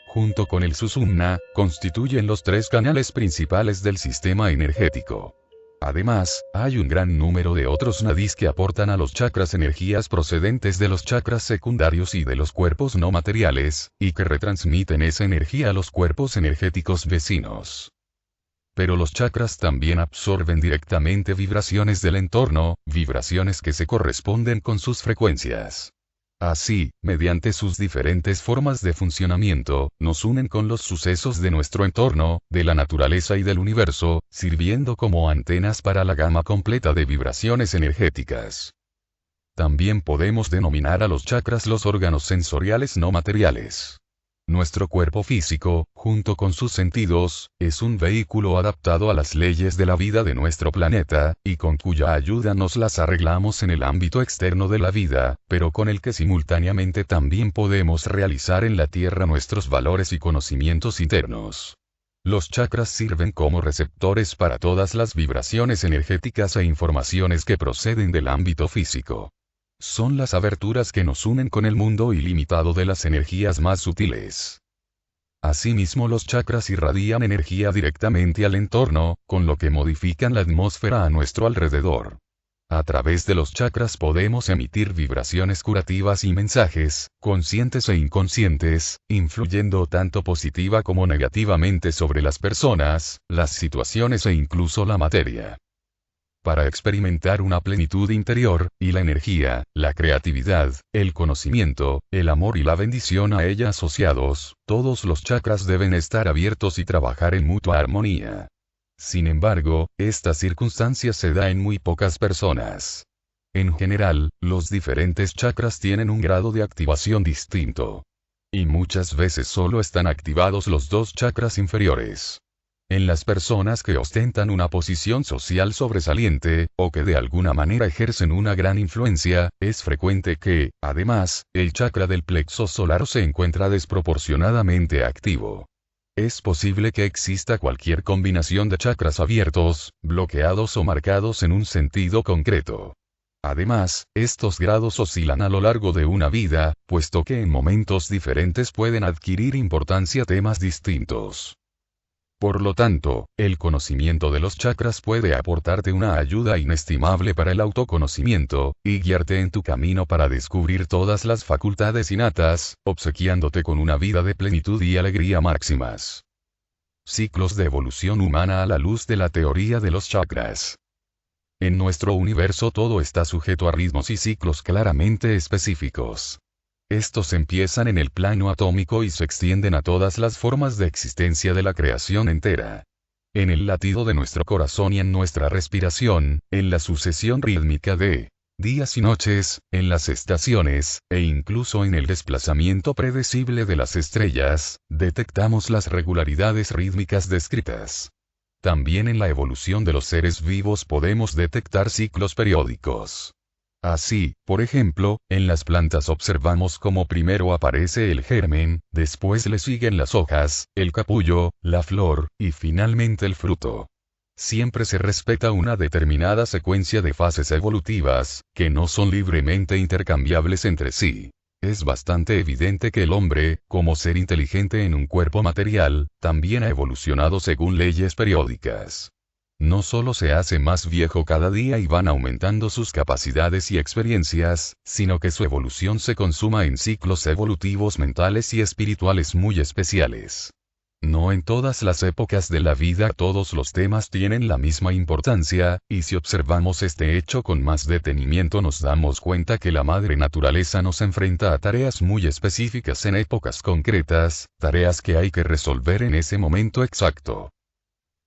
Junto con el Sushumna, constituyen los 3 canales principales del sistema energético. Además, hay un gran número de otros nadis que aportan a los chakras energías procedentes de los chakras secundarios y de los cuerpos no materiales, y que retransmiten esa energía a los cuerpos energéticos vecinos. Pero los chakras también absorben directamente vibraciones del entorno, vibraciones que se corresponden con sus frecuencias. Así, mediante sus diferentes formas de funcionamiento, nos unen con los sucesos de nuestro entorno, de la naturaleza y del universo, sirviendo como antenas para la gama completa de vibraciones energéticas. También podemos denominar a los chakras los órganos sensoriales no materiales. Nuestro cuerpo físico, junto con sus sentidos, es un vehículo adaptado a las leyes de la vida de nuestro planeta, y con cuya ayuda nos las arreglamos en el ámbito externo de la vida, pero con el que simultáneamente también podemos realizar en la Tierra nuestros valores y conocimientos internos. Los chakras sirven como receptores para todas las vibraciones energéticas e informaciones que proceden del ámbito físico. Son las aberturas que nos unen con el mundo ilimitado de las energías más sutiles. Asimismo, los chakras irradian energía directamente al entorno, con lo que modifican la atmósfera a nuestro alrededor. A través de los chakras podemos emitir vibraciones curativas y mensajes, conscientes e inconscientes, influyendo tanto positiva como negativamente sobre las personas, las situaciones e incluso la materia. Para experimentar una plenitud interior, y la energía, la creatividad, el conocimiento, el amor y la bendición a ella asociados, todos los chakras deben estar abiertos y trabajar en mutua armonía. Sin embargo, esta circunstancia se da en muy pocas personas. En general, los diferentes chakras tienen un grado de activación distinto. Y muchas veces solo están activados los 2 chakras inferiores. En las personas que ostentan una posición social sobresaliente, o que de alguna manera ejercen una gran influencia, es frecuente que, además, el chakra del plexo solar se encuentra desproporcionadamente activo. Es posible que exista cualquier combinación de chakras abiertos, bloqueados o marcados en un sentido concreto. Además, estos grados oscilan a lo largo de una vida, puesto que en momentos diferentes pueden adquirir importancia temas distintos. Por lo tanto, el conocimiento de los chakras puede aportarte una ayuda inestimable para el autoconocimiento, y guiarte en tu camino para descubrir todas las facultades innatas, obsequiándote con una vida de plenitud y alegría máximas. Ciclos de evolución humana a la luz de la teoría de los chakras. En nuestro universo todo está sujeto a ritmos y ciclos claramente específicos. Estos empiezan en el plano atómico y se extienden a todas las formas de existencia de la creación entera. En el latido de nuestro corazón y en nuestra respiración, en la sucesión rítmica de días y noches, en las estaciones, e incluso en el desplazamiento predecible de las estrellas, detectamos las regularidades rítmicas descritas. También en la evolución de los seres vivos podemos detectar ciclos periódicos. Así, por ejemplo, en las plantas observamos cómo primero aparece el germen, después le siguen las hojas, el capullo, la flor, y finalmente el fruto. Siempre se respeta una determinada secuencia de fases evolutivas, que no son libremente intercambiables entre sí. Es bastante evidente que el hombre, como ser inteligente en un cuerpo material, también ha evolucionado según leyes periódicas. No solo se hace más viejo cada día y van aumentando sus capacidades y experiencias, sino que su evolución se consuma en ciclos evolutivos mentales y espirituales muy especiales. No en todas las épocas de la vida todos los temas tienen la misma importancia, y si observamos este hecho con más detenimiento nos damos cuenta que la madre naturaleza nos enfrenta a tareas muy específicas en épocas concretas, tareas que hay que resolver en ese momento exacto.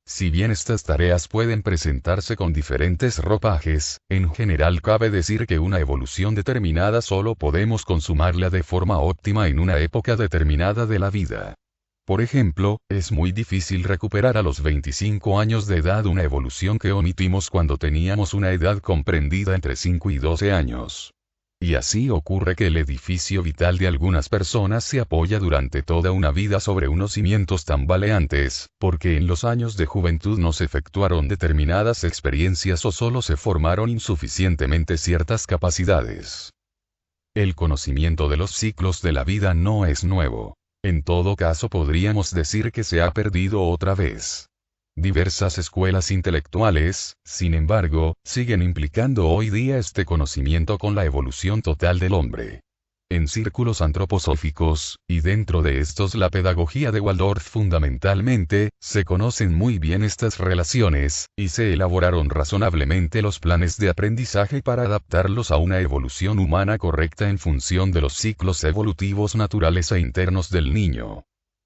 Si bien estas tareas pueden presentarse con diferentes ropajes, en general cabe decir que una evolución determinada solo podemos consumarla de forma óptima en una época determinada de la vida. Por ejemplo, es muy difícil recuperar a los 25 años de edad una evolución que omitimos cuando teníamos una edad comprendida entre 5 y 12 años. Y así ocurre que el edificio vital de algunas personas se apoya durante toda una vida sobre unos cimientos tambaleantes, porque en los años de juventud no se efectuaron determinadas experiencias o solo se formaron insuficientemente ciertas capacidades. El conocimiento de los ciclos de la vida no es nuevo. En todo caso podríamos decir que se ha perdido otra vez. Diversas escuelas intelectuales, sin embargo, siguen implicando hoy día este conocimiento con la evolución total del hombre. En círculos antroposóficos, y dentro de estos la pedagogía de Waldorf fundamentalmente, se conocen muy bien estas relaciones, y se elaboraron razonablemente los planes de aprendizaje para adaptarlos a una evolución humana correcta en función de los ciclos evolutivos naturales e internos del niño.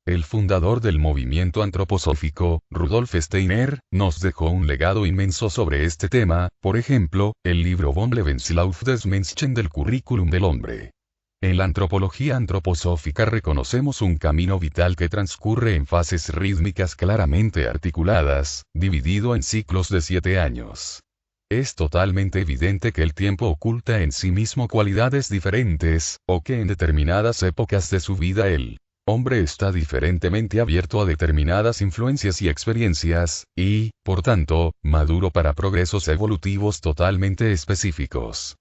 El fundador del movimiento antroposófico, Rudolf Steiner, nos dejó un legado inmenso sobre este tema, por ejemplo, el libro Vom Lebenslauf des Menschen del currículum del hombre. En la antropología antroposófica reconocemos un camino vital que transcurre en fases rítmicas claramente articuladas, dividido en ciclos de 7 años. Es totalmente evidente que el tiempo oculta en sí mismo cualidades diferentes, o que en determinadas épocas de su vida el hombre está diferentemente abierto a determinadas influencias y experiencias, y, por tanto, maduro para progresos evolutivos totalmente específicos.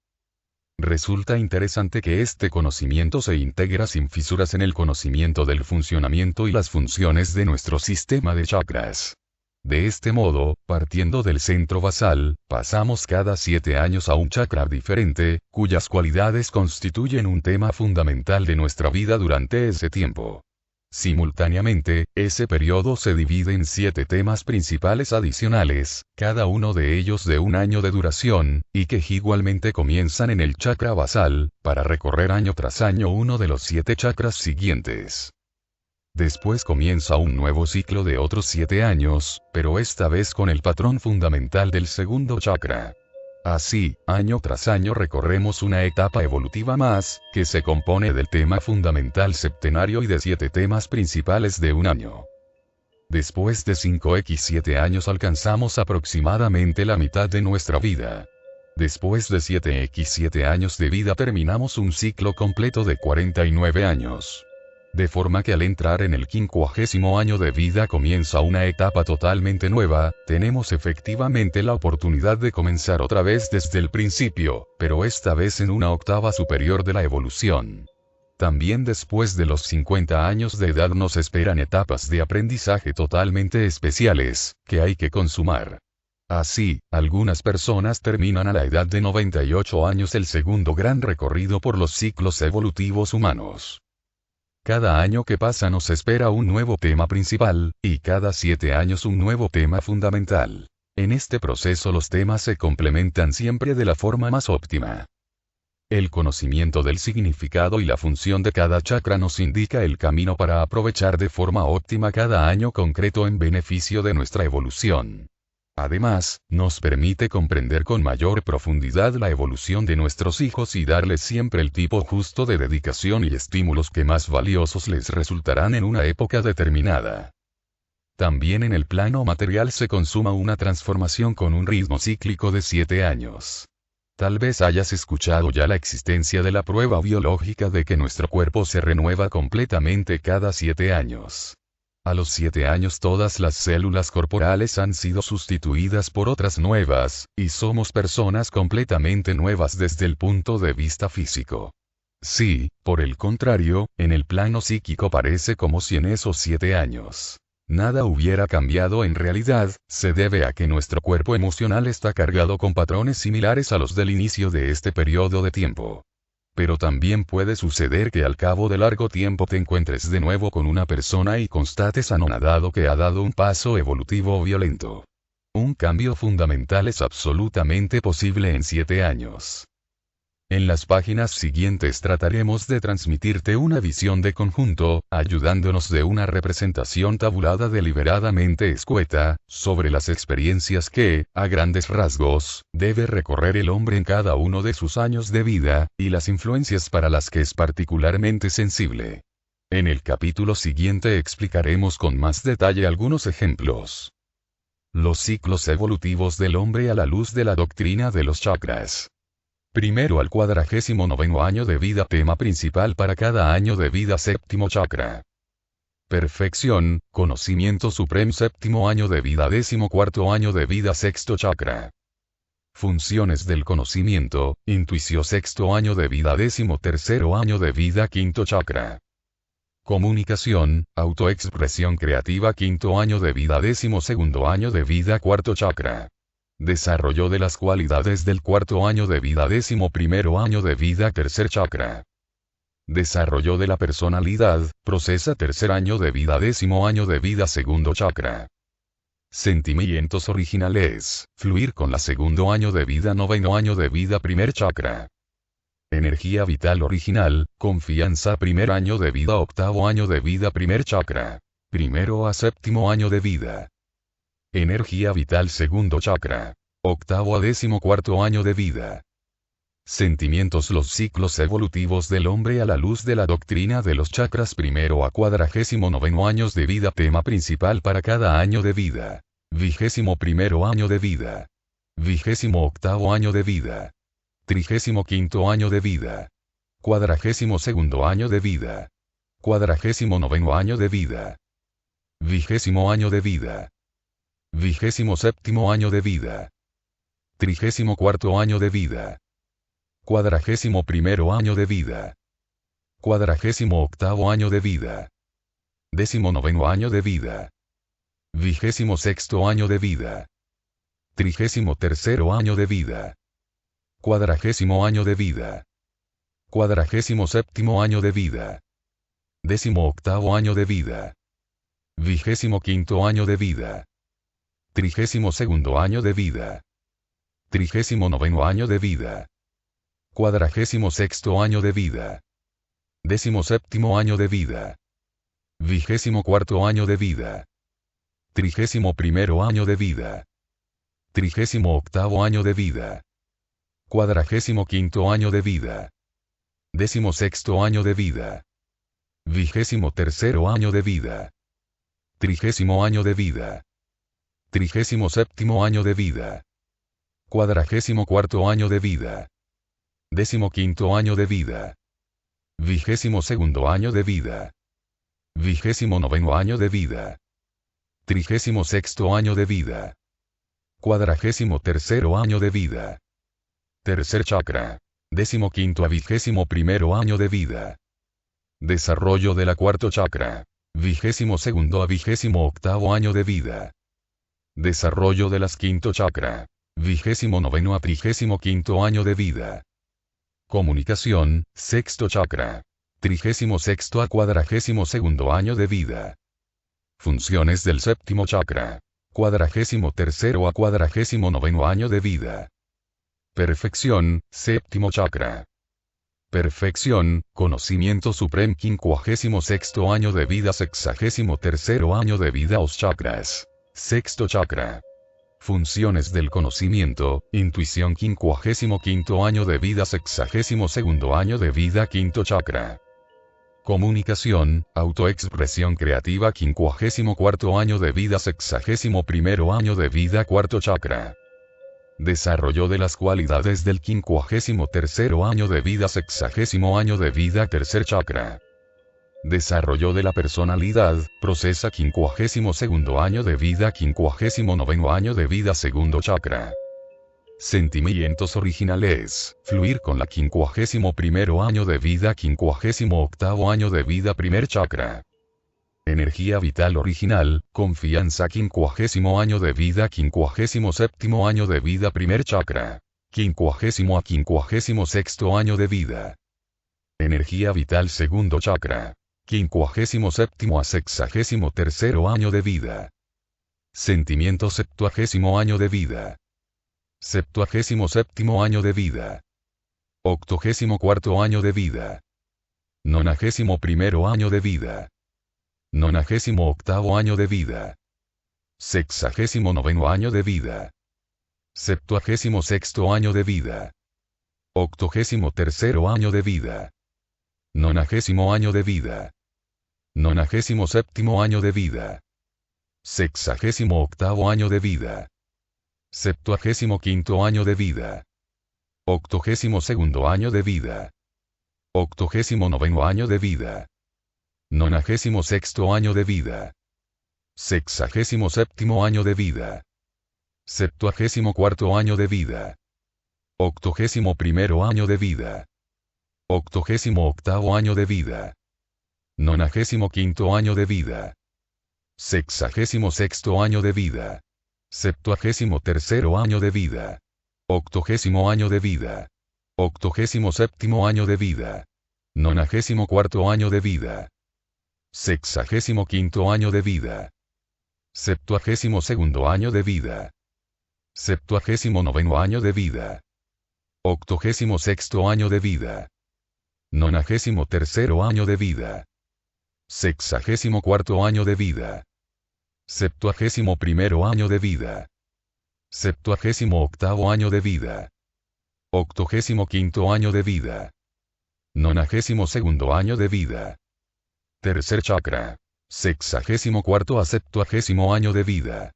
Resulta interesante que este conocimiento se integra sin fisuras en el conocimiento del funcionamiento y las funciones de nuestro sistema de chakras. De este modo, partiendo del centro basal, pasamos cada 7 años a un chakra diferente, cuyas cualidades constituyen un tema fundamental de nuestra vida durante ese tiempo. Simultáneamente, ese periodo se divide en 7 temas principales adicionales, cada uno de ellos de 1 año de duración, y que igualmente comienzan en el chakra basal, para recorrer año tras año uno de los 7 chakras siguientes. Después comienza un nuevo ciclo de otros 7 años, pero esta vez con el patrón fundamental del segundo chakra. Así, año tras año recorremos una etapa evolutiva más, que se compone del tema fundamental septenario y de 7 temas principales de 1 año. Después de 5x7 años alcanzamos aproximadamente la mitad de nuestra vida. Después de 7x7 años de vida terminamos un ciclo completo de 49 años. De forma que al entrar en el 50º año de vida comienza una etapa totalmente nueva, tenemos efectivamente la oportunidad de comenzar otra vez desde el principio, pero esta vez en una octava superior de la evolución. También después de los 50 años de edad nos esperan etapas de aprendizaje totalmente especiales, que hay que consumar. Así, algunas personas terminan a la edad de 98 años el segundo gran recorrido por los ciclos evolutivos humanos. Cada año que pasa nos espera un nuevo tema principal, y cada 7 años un nuevo tema fundamental. En este proceso los temas se complementan siempre de la forma más óptima. El conocimiento del significado y la función de cada chakra nos indica el camino para aprovechar de forma óptima cada año concreto en beneficio de nuestra evolución. Además, nos permite comprender con mayor profundidad la evolución de nuestros hijos y darles siempre el tipo justo de dedicación y estímulos que más valiosos les resultarán en una época determinada. También en el plano material se consuma una transformación con un ritmo cíclico de 7 años. Tal vez hayas escuchado ya la existencia de la prueba biológica de que nuestro cuerpo se renueva completamente cada 7 años. A los 7 años todas las células corporales han sido sustituidas por otras nuevas, y somos personas completamente nuevas desde el punto de vista físico. Sí, por el contrario, en el plano psíquico parece como si en esos 7 años nada hubiera cambiado en realidad, se debe a que nuestro cuerpo emocional está cargado con patrones similares a los del inicio de este periodo de tiempo. Pero también puede suceder que al cabo de largo tiempo te encuentres de nuevo con una persona y constates anonadado que ha dado un paso evolutivo violento. Un cambio fundamental es absolutamente posible en 7 años. En las páginas siguientes trataremos de transmitirte una visión de conjunto, ayudándonos de una representación tabulada deliberadamente escueta, sobre las experiencias que, a grandes rasgos, debe recorrer el hombre en cada uno de sus años de vida, y las influencias para las que es particularmente sensible. En el capítulo siguiente explicaremos con más detalle algunos ejemplos. Los ciclos evolutivos del hombre a la luz de la doctrina de los chakras. Primero al 49º año de vida, tema principal para cada año de vida, séptimo chakra. Perfección, conocimiento supremo, séptimo año de vida, 14º año de vida, sexto chakra. Funciones del conocimiento, intuición, sexto año de vida, 13º año de vida, quinto chakra. Comunicación, autoexpresión creativa, quinto año de vida, 12º año de vida, cuarto chakra. Desarrollo de las cualidades del cuarto año de vida, 11º año de vida, tercer chakra. Desarrollo de la personalidad, procesa, tercer año de vida, 10º año de vida, segundo chakra. Sentimientos originales, fluir con la, segundo año de vida, 9º año de vida, primer chakra. Energía vital original, confianza, primer año de vida, 8º año de vida, primer chakra. Primero a séptimo año de vida. Energía vital, segundo chakra. 8º a 14º año de vida. Sentimientos, los ciclos evolutivos del hombre a la luz de la doctrina de los chakras, primero a 49º años de vida, tema principal para cada año de vida. 21º año de vida. 28º año de vida. 35º año de vida. 42º año de vida. 49º año de vida. 20º año de vida. 27º año de vida. 34º año de vida. 41º año de vida. 48º año de vida. 19º año de vida. 26º año de vida. 33º año de vida. 40º año de vida. 47º año de vida. 18º año de vida. 25º año de vida. 32º año de vida. 39º año de vida. 46º año de vida. 17º año de vida. 24º año de vida. 31º año de vida. 38º año de vida. 45º año de vida. 16º año de vida. 23º año de vida. 30º año de vida. 37º año de vida. 44º año de vida. 15º año de vida. 22º año de vida. 29º año de vida. 36º año de vida. 43º año de vida. Tercer chakra. 15º a 21º año de vida. Desarrollo de la cuarto chakra. 22º a 28º año de vida. Desarrollo de las quinto chakra. 29º a 35º año de vida. Comunicación, sexto chakra. 36º a 42º año de vida. Funciones del séptimo chakra. 43º a 49º año de vida. Perfección, séptimo chakra. Perfección, conocimiento supremo 56º año de vida 63º año de vida os chakras. Sexto chakra. Funciones del conocimiento, intuición 55º año de vida 62º año de vida quinto chakra. Comunicación, autoexpresión creativa 54º año de vida 61º año de vida cuarto chakra. Desarrollo de las cualidades del 53º año de vida 60º año de vida tercer chakra. Desarrollo de la personalidad, procesa 52º año de vida 59º año de vida segundo chakra. Sentimientos originales, fluir con la 51º año de vida 58º año de vida primer chakra. Energía vital original, confianza 50º año de vida 57º año de vida primer chakra. 50º a 56º año de vida. Energía vital segundo chakra. 57º a 63º año de vida. Sentimiento 70º año de vida. 77º año de vida. 84º año de vida. 91º año de vida. 98º año de vida. 69º año de vida. 76º año de vida. 83º año de vida. 90º año de vida. 97º año de vida. 68º año de vida. 75º año de vida. 82º año de vida. 89º año de vida. 96º año de vida. 67º año de vida. 74º año de vida. 81º año de vida. 88º año de vida. 95º año de vida. 66º año de vida. 73º año de vida. 80º año de vida. 87º año de vida. 94º año de vida. 65º año de vida. 72º año de vida. 79º año de vida. 86º año de vida. 93º año de vida. 64º año de vida. 71º año de vida. 78º año de vida. 85º año de vida. 92º año de vida. Tercer chakra. 64º a 70º año de vida.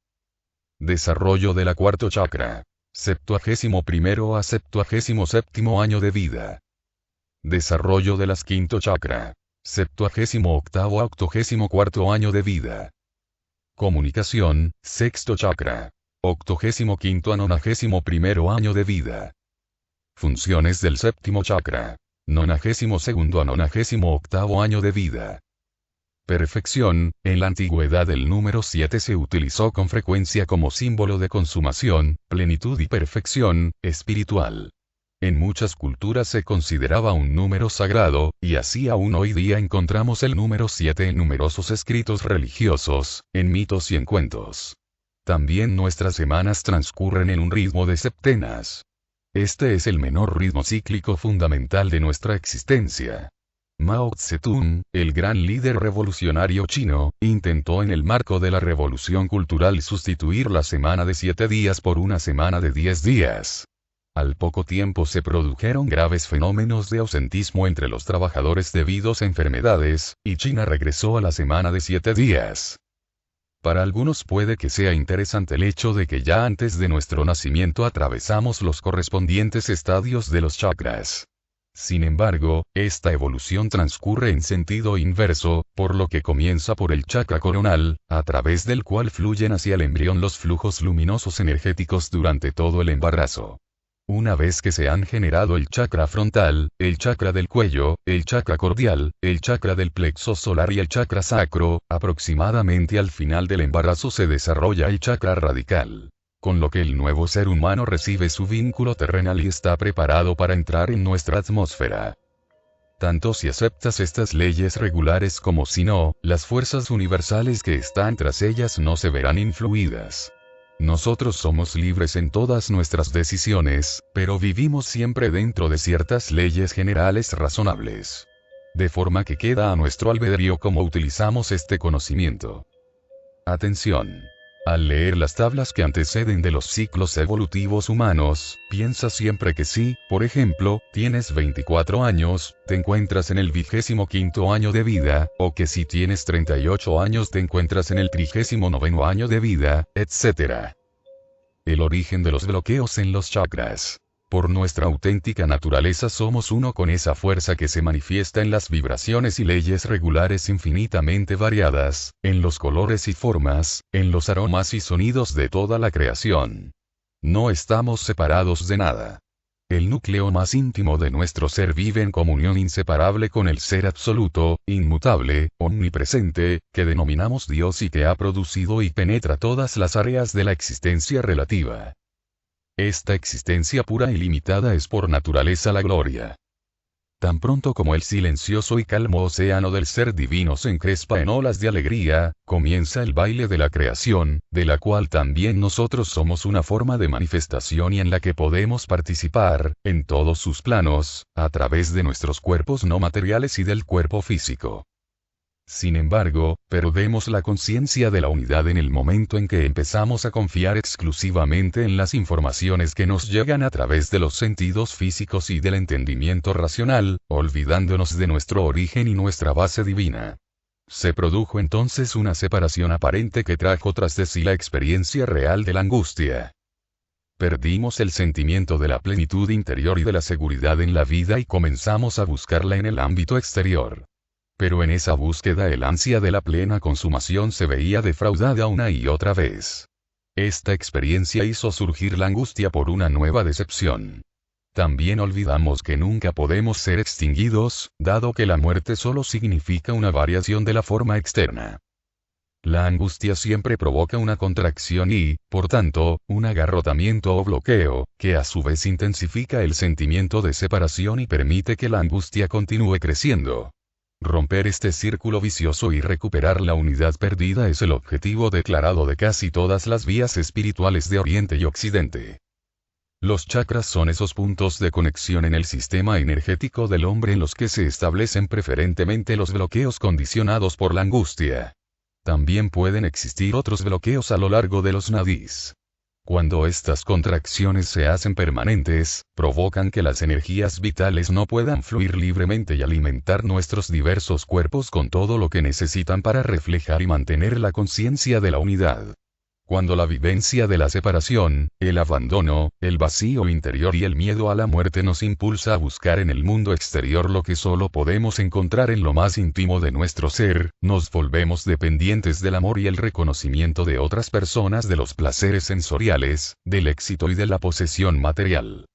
Desarrollo de la cuarto chakra. 71º a 77º año de vida. Desarrollo de las quinto chakra. 78º a 84º año de vida. Comunicación, sexto chakra. 85º a 91º año de vida. Funciones del séptimo chakra. 92º a 98º año de vida. Perfección, en la antigüedad el número 7 se utilizó con frecuencia como símbolo de consumación, plenitud y perfección espiritual. En muchas culturas se consideraba un número sagrado, y así aún hoy día encontramos el número 7 en numerosos escritos religiosos, en mitos y en cuentos. También nuestras semanas transcurren en un ritmo de septenas. Este es el menor ritmo cíclico fundamental de nuestra existencia. Mao Zedong, el gran líder revolucionario chino, intentó en el marco de la revolución cultural sustituir la semana de 7 días por una semana de 10 días. Al poco tiempo se produjeron graves fenómenos de ausentismo entre los trabajadores debido a enfermedades, y China regresó a la semana de 7 días. Para algunos puede que sea interesante el hecho de que ya antes de nuestro nacimiento atravesamos los correspondientes estadios de los chakras. Sin embargo, esta evolución transcurre en sentido inverso, por lo que comienza por el chakra coronal, a través del cual fluyen hacia el embrión los flujos luminosos energéticos durante todo el embarazo. Una vez que se han generado el chakra frontal, el chakra del cuello, el chakra cordial, el chakra del plexo solar y el chakra sacro, aproximadamente al final del embarazo se desarrolla el chakra radical. Con lo que el nuevo ser humano recibe su vínculo terrenal y está preparado para entrar en nuestra atmósfera. Tanto si aceptas estas leyes regulares como si no, las fuerzas universales que están tras ellas no se verán influidas. Nosotros somos libres en todas nuestras decisiones, pero vivimos siempre dentro de ciertas leyes generales razonables. De forma que queda a nuestro albedrío cómo utilizamos este conocimiento. Atención. Al leer las tablas que anteceden de los ciclos evolutivos humanos, piensa siempre que si, por ejemplo, tienes 24 años, te encuentras en el 25º año de vida, o que si tienes 38 años te encuentras en el 39º año de vida, etc. El origen de los bloqueos en los chakras. Por nuestra auténtica naturaleza somos uno con esa fuerza que se manifiesta en las vibraciones y leyes regulares infinitamente variadas, en los colores y formas, en los aromas y sonidos de toda la creación. No estamos separados de nada. El núcleo más íntimo de nuestro ser vive en comunión inseparable con el ser absoluto, inmutable, omnipresente, que denominamos Dios y que ha producido y penetra todas las áreas de la existencia relativa. Esta existencia pura y limitada es por naturaleza la gloria. Tan pronto como el silencioso y calmo océano del ser divino se encrespa en olas de alegría, comienza el baile de la creación, de la cual también nosotros somos una forma de manifestación y en la que podemos participar, en todos sus planos, a través de nuestros cuerpos no materiales y del cuerpo físico. Sin embargo, perdemos la conciencia de la unidad en el momento en que empezamos a confiar exclusivamente en las informaciones que nos llegan a través de los sentidos físicos y del entendimiento racional, olvidándonos de nuestro origen y nuestra base divina. Se produjo entonces una separación aparente que trajo tras de sí la experiencia real de la angustia. Perdimos el sentimiento de la plenitud interior y de la seguridad en la vida y comenzamos a buscarla en el ámbito exterior. Pero en esa búsqueda el ansia de la plena consumación se veía defraudada una y otra vez. Esta experiencia hizo surgir la angustia por una nueva decepción. También olvidamos que nunca podemos ser extinguidos, dado que la muerte solo significa una variación de la forma externa. La angustia siempre provoca una contracción y, por tanto, un agarrotamiento o bloqueo, que a su vez intensifica el sentimiento de separación y permite que la angustia continúe creciendo. Romper este círculo vicioso y recuperar la unidad perdida es el objetivo declarado de casi todas las vías espirituales de Oriente y Occidente. Los chakras son esos puntos de conexión en el sistema energético del hombre en los que se establecen preferentemente los bloqueos condicionados por la angustia. También pueden existir otros bloqueos a lo largo de los nadis. Cuando estas contracciones se hacen permanentes, provocan que las energías vitales no puedan fluir libremente y alimentar nuestros diversos cuerpos con todo lo que necesitan para reflejar y mantener la conciencia de la unidad. Cuando la vivencia de la separación, el abandono, el vacío interior y el miedo a la muerte nos impulsa a buscar en el mundo exterior lo que solo podemos encontrar en lo más íntimo de nuestro ser, nos volvemos dependientes del amor y el reconocimiento de otras personas, de los placeres sensoriales, del éxito y de la posesión material.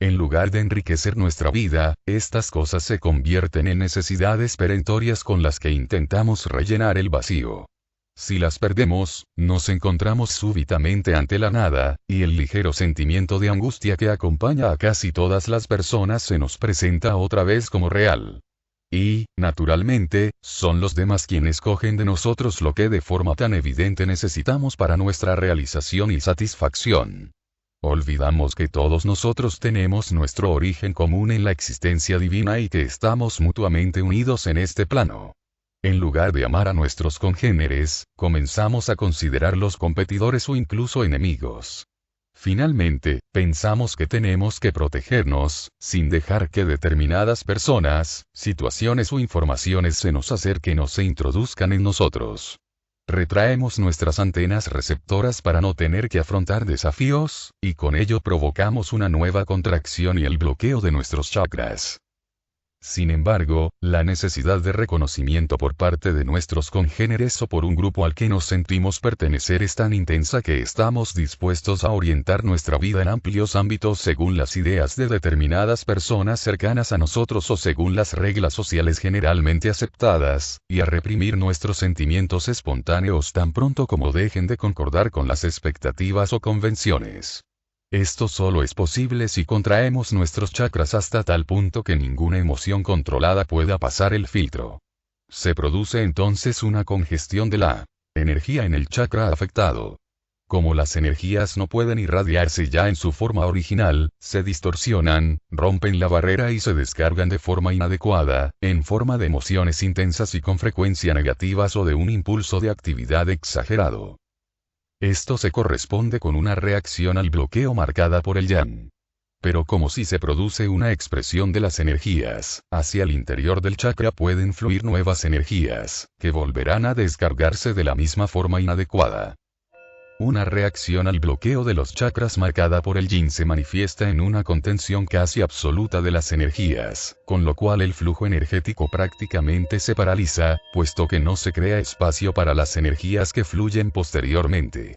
En lugar de enriquecer nuestra vida, estas cosas se convierten en necesidades perentorias con las que intentamos rellenar el vacío. Si las perdemos, nos encontramos súbitamente ante la nada, y el ligero sentimiento de angustia que acompaña a casi todas las personas se nos presenta otra vez como real. Y, naturalmente, son los demás quienes cogen de nosotros lo que de forma tan evidente necesitamos para nuestra realización y satisfacción. Olvidamos que todos nosotros tenemos nuestro origen común en la existencia divina y que estamos mutuamente unidos en este plano. En lugar de amar a nuestros congéneres, comenzamos a considerarlos competidores o incluso enemigos. Finalmente, pensamos que tenemos que protegernos, sin dejar que determinadas personas, situaciones o informaciones se nos acerquen o se introduzcan en nosotros. Retraemos nuestras antenas receptoras para no tener que afrontar desafíos, y con ello provocamos una nueva contracción y el bloqueo de nuestros chakras. Sin embargo, la necesidad de reconocimiento por parte de nuestros congéneres o por un grupo al que nos sentimos pertenecer es tan intensa que estamos dispuestos a orientar nuestra vida en amplios ámbitos según las ideas de determinadas personas cercanas a nosotros o según las reglas sociales generalmente aceptadas, y a reprimir nuestros sentimientos espontáneos tan pronto como dejen de concordar con las expectativas o convenciones. Esto solo es posible si contraemos nuestros chakras hasta tal punto que ninguna emoción controlada pueda pasar el filtro. Se produce entonces una congestión de la energía en el chakra afectado. Como las energías no pueden irradiarse ya en su forma original, se distorsionan, rompen la barrera y se descargan de forma inadecuada, en forma de emociones intensas y con frecuencia negativas o de un impulso de actividad exagerado. Esto se corresponde con una reacción al bloqueo marcada por el yang. Pero como si se produce una expresión de las energías, hacia el interior del chakra pueden fluir nuevas energías, que volverán a descargarse de la misma forma inadecuada. Una reacción al bloqueo de los chakras marcada por el yin se manifiesta en una contención casi absoluta de las energías, con lo cual el flujo energético prácticamente se paraliza, puesto que no se crea espacio para las energías que fluyen posteriormente.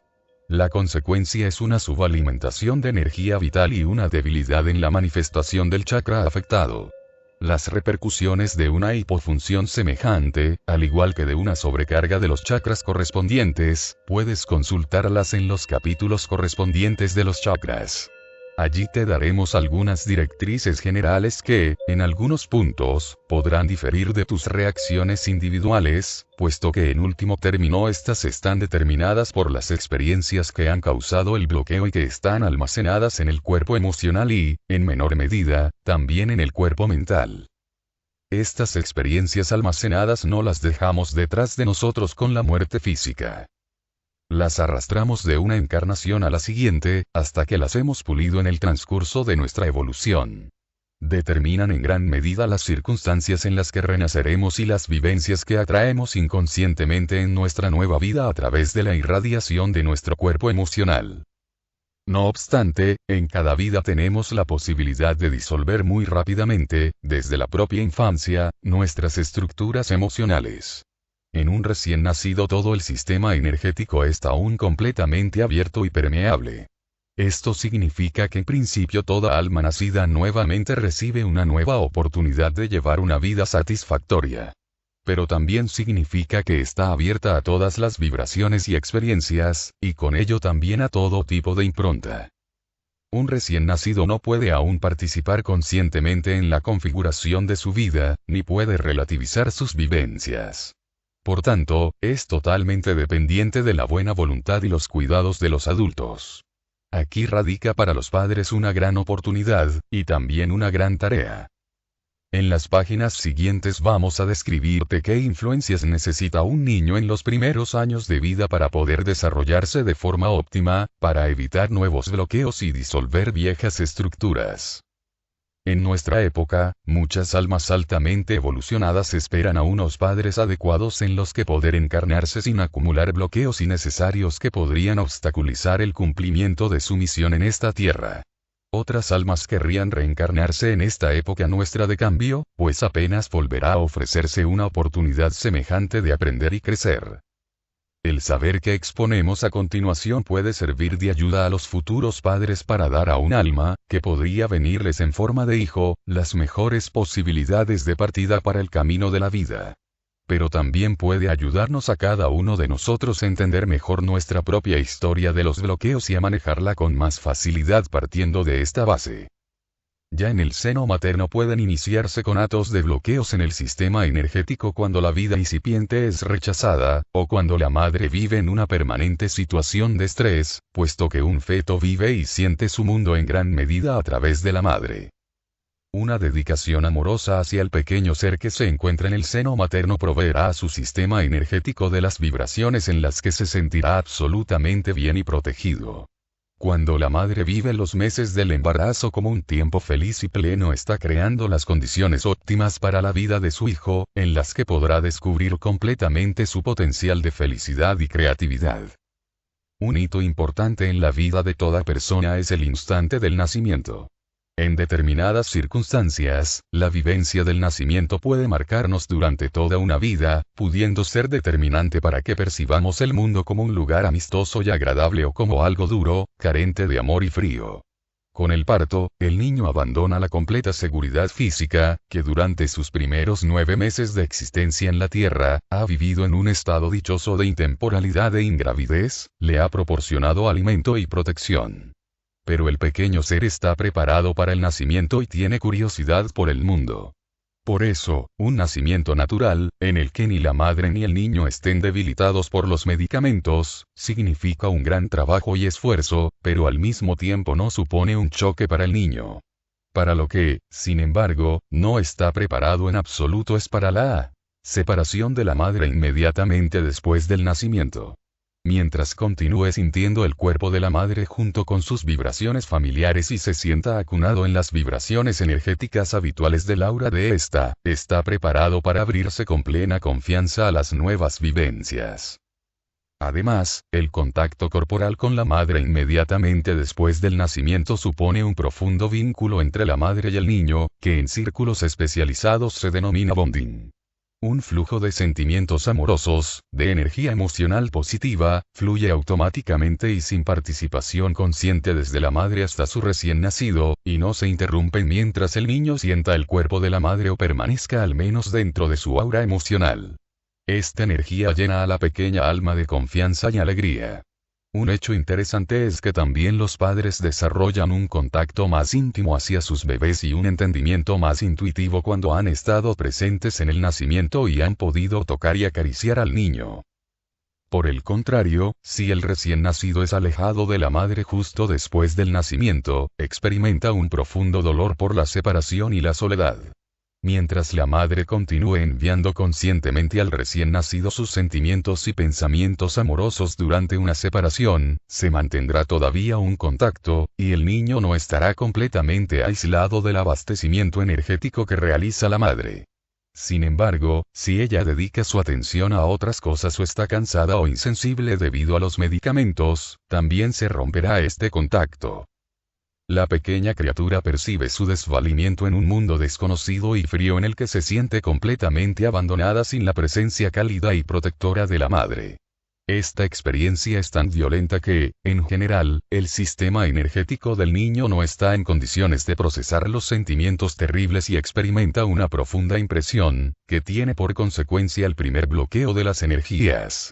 La consecuencia es una subalimentación de energía vital y una debilidad en la manifestación del chakra afectado. Las repercusiones de una hipofunción semejante, al igual que de una sobrecarga de los chakras correspondientes, puedes consultarlas en los capítulos correspondientes de los chakras. Allí te daremos algunas directrices generales que, en algunos puntos, podrán diferir de tus reacciones individuales, puesto que en último término estas están determinadas por las experiencias que han causado el bloqueo y que están almacenadas en el cuerpo emocional y, en menor medida, también en el cuerpo mental. Estas experiencias almacenadas no las dejamos detrás de nosotros con la muerte física. Las arrastramos de una encarnación a la siguiente, hasta que las hemos pulido en el transcurso de nuestra evolución. Determinan en gran medida las circunstancias en las que renaceremos y las vivencias que atraemos inconscientemente en nuestra nueva vida a través de la irradiación de nuestro cuerpo emocional. No obstante, en cada vida tenemos la posibilidad de disolver muy rápidamente, desde la propia infancia, nuestras estructuras emocionales. En un recién nacido todo el sistema energético está aún completamente abierto y permeable. Esto significa que en principio toda alma nacida nuevamente recibe una nueva oportunidad de llevar una vida satisfactoria. Pero también significa que está abierta a todas las vibraciones y experiencias, y con ello también a todo tipo de impronta. Un recién nacido no puede aún participar conscientemente en la configuración de su vida, ni puede relativizar sus vivencias. Por tanto, es totalmente dependiente de la buena voluntad y los cuidados de los adultos. Aquí radica para los padres una gran oportunidad, y también una gran tarea. En las páginas siguientes vamos a describirte qué influencias necesita un niño en los primeros años de vida para poder desarrollarse de forma óptima, para evitar nuevos bloqueos y disolver viejas estructuras. En nuestra época, muchas almas altamente evolucionadas esperan a unos padres adecuados en los que poder encarnarse sin acumular bloqueos innecesarios que podrían obstaculizar el cumplimiento de su misión en esta tierra. Otras almas querrían reencarnarse en esta época nuestra de cambio, pues apenas volverá a ofrecerse una oportunidad semejante de aprender y crecer. El saber que exponemos a continuación puede servir de ayuda a los futuros padres para dar a un alma, que podría venirles en forma de hijo, las mejores posibilidades de partida para el camino de la vida. Pero también puede ayudarnos a cada uno de nosotros a entender mejor nuestra propia historia de los bloqueos y a manejarla con más facilidad partiendo de esta base. Ya en el seno materno pueden iniciarse conatos de bloqueos en el sistema energético cuando la vida incipiente es rechazada, o cuando la madre vive en una permanente situación de estrés, puesto que un feto vive y siente su mundo en gran medida a través de la madre. Una dedicación amorosa hacia el pequeño ser que se encuentra en el seno materno proveerá a su sistema energético de las vibraciones en las que se sentirá absolutamente bien y protegido. Cuando la madre vive los meses del embarazo como un tiempo feliz y pleno, está creando las condiciones óptimas para la vida de su hijo, en las que podrá descubrir completamente su potencial de felicidad y creatividad. Un hito importante en la vida de toda persona es el instante del nacimiento. En determinadas circunstancias, la vivencia del nacimiento puede marcarnos durante toda una vida, pudiendo ser determinante para que percibamos el mundo como un lugar amistoso y agradable o como algo duro, carente de amor y frío. Con el parto, el niño abandona la completa seguridad física, que durante sus primeros 9 meses de existencia en la Tierra, ha vivido en un estado dichoso de intemporalidad e ingravidez, le ha proporcionado alimento y protección. Pero el pequeño ser está preparado para el nacimiento y tiene curiosidad por el mundo. Por eso, un nacimiento natural, en el que ni la madre ni el niño estén debilitados por los medicamentos, significa un gran trabajo y esfuerzo, pero al mismo tiempo no supone un choque para el niño. Para lo que, sin embargo, no está preparado en absoluto es para la separación de la madre inmediatamente después del nacimiento. Mientras continúe sintiendo el cuerpo de la madre junto con sus vibraciones familiares y se sienta acunado en las vibraciones energéticas habituales del aura de esta, está preparado para abrirse con plena confianza a las nuevas vivencias. Además, el contacto corporal con la madre inmediatamente después del nacimiento supone un profundo vínculo entre la madre y el niño, que en círculos especializados se denomina bonding. Un flujo de sentimientos amorosos, de energía emocional positiva, fluye automáticamente y sin participación consciente desde la madre hasta su recién nacido, y no se interrumpe mientras el niño sienta el cuerpo de la madre o permanezca al menos dentro de su aura emocional. Esta energía llena a la pequeña alma de confianza y alegría. Un hecho interesante es que también los padres desarrollan un contacto más íntimo hacia sus bebés y un entendimiento más intuitivo cuando han estado presentes en el nacimiento y han podido tocar y acariciar al niño. Por el contrario, si el recién nacido es alejado de la madre justo después del nacimiento, experimenta un profundo dolor por la separación y la soledad. Mientras la madre continúe enviando conscientemente al recién nacido sus sentimientos y pensamientos amorosos durante una separación, se mantendrá todavía un contacto, y el niño no estará completamente aislado del abastecimiento energético que realiza la madre. Sin embargo, si ella dedica su atención a otras cosas o está cansada o insensible debido a los medicamentos, también se romperá este contacto. La pequeña criatura percibe su desvalimiento en un mundo desconocido y frío en el que se siente completamente abandonada sin la presencia cálida y protectora de la madre. Esta experiencia es tan violenta que, en general, el sistema energético del niño no está en condiciones de procesar los sentimientos terribles y experimenta una profunda impresión, que tiene por consecuencia el primer bloqueo de las energías.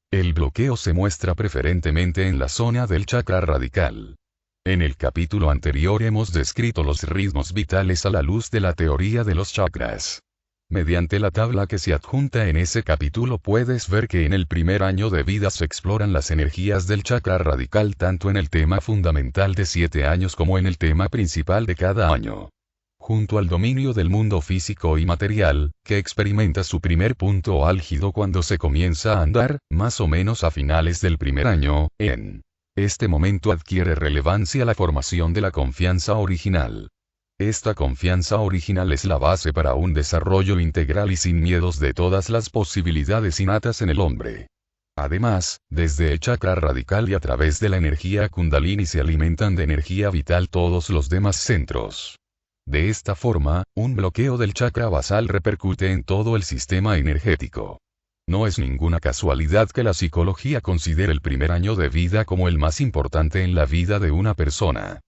El bloqueo se muestra preferentemente en la zona del chakra radical. En el capítulo anterior hemos descrito los ritmos vitales a la luz de la teoría de los chakras. Mediante la tabla que se adjunta en ese capítulo puedes ver que en el primer año de vida se exploran las energías del chakra radical tanto en el tema fundamental de 7 años como en el tema principal de cada año. Junto al dominio del mundo físico y material, que experimenta su primer punto álgido cuando se comienza a andar, más o menos a finales del primer año, en este momento adquiere relevancia la formación de la confianza original. Esta confianza original es la base para un desarrollo integral y sin miedos de todas las posibilidades innatas en el hombre. Además, desde el chakra radical y a través de la energía kundalini se alimentan de energía vital todos los demás centros. De esta forma, un bloqueo del chakra basal repercute en todo el sistema energético. No es ninguna casualidad que la psicología considere el primer año de vida como el más importante en la vida de una persona.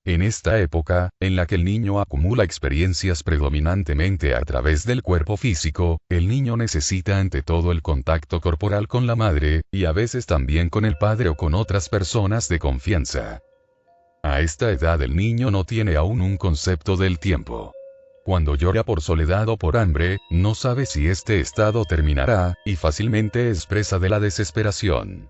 En esta época, en la que el niño acumula experiencias predominantemente a través del cuerpo físico, el niño necesita ante todo el contacto corporal con la madre, y a veces también con el padre o con otras personas de confianza. A esta edad el niño no tiene aún un concepto del tiempo. Cuando llora por soledad o por hambre, no sabe si este estado terminará, y fácilmente es presa de la desesperación.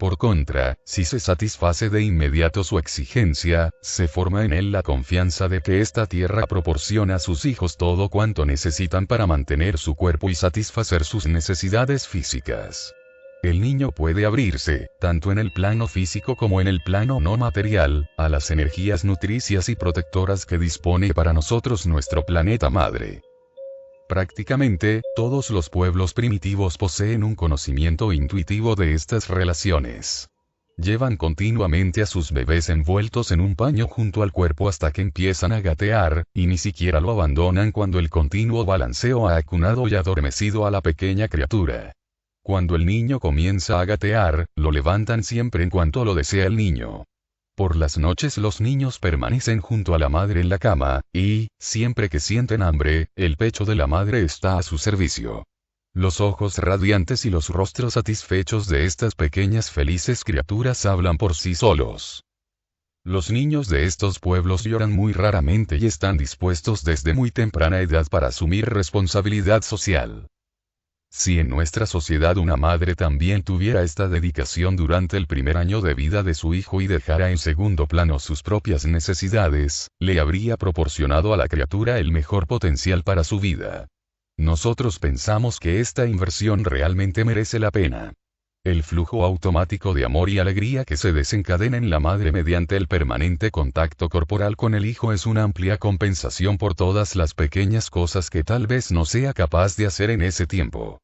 Por contra, si se satisface de inmediato su exigencia, se forma en él la confianza de que esta tierra proporciona a sus hijos todo cuanto necesitan para mantener su cuerpo y satisfacer sus necesidades físicas. El niño puede abrirse, tanto en el plano físico como en el plano no material, a las energías nutricias y protectoras que dispone para nosotros nuestro planeta madre. Prácticamente, todos los pueblos primitivos poseen un conocimiento intuitivo de estas relaciones. Llevan continuamente a sus bebés envueltos en un paño junto al cuerpo hasta que empiezan a gatear, y ni siquiera lo abandonan cuando el continuo balanceo ha acunado y adormecido a la pequeña criatura. Cuando el niño comienza a gatear, lo levantan siempre en cuanto lo desea el niño. Por las noches los niños permanecen junto a la madre en la cama, y, siempre que sienten hambre, el pecho de la madre está a su servicio. Los ojos radiantes y los rostros satisfechos de estas pequeñas felices criaturas hablan por sí solos. Los niños de estos pueblos lloran muy raramente y están dispuestos desde muy temprana edad para asumir responsabilidad social. Si en nuestra sociedad una madre también tuviera esta dedicación durante el primer año de vida de su hijo y dejara en segundo plano sus propias necesidades, le habría proporcionado a la criatura el mejor potencial para su vida. Nosotros pensamos que esta inversión realmente merece la pena. El flujo automático de amor y alegría que se desencadena en la madre mediante el permanente contacto corporal con el hijo es una amplia compensación por todas las pequeñas cosas que tal vez no sea capaz de hacer en ese tiempo.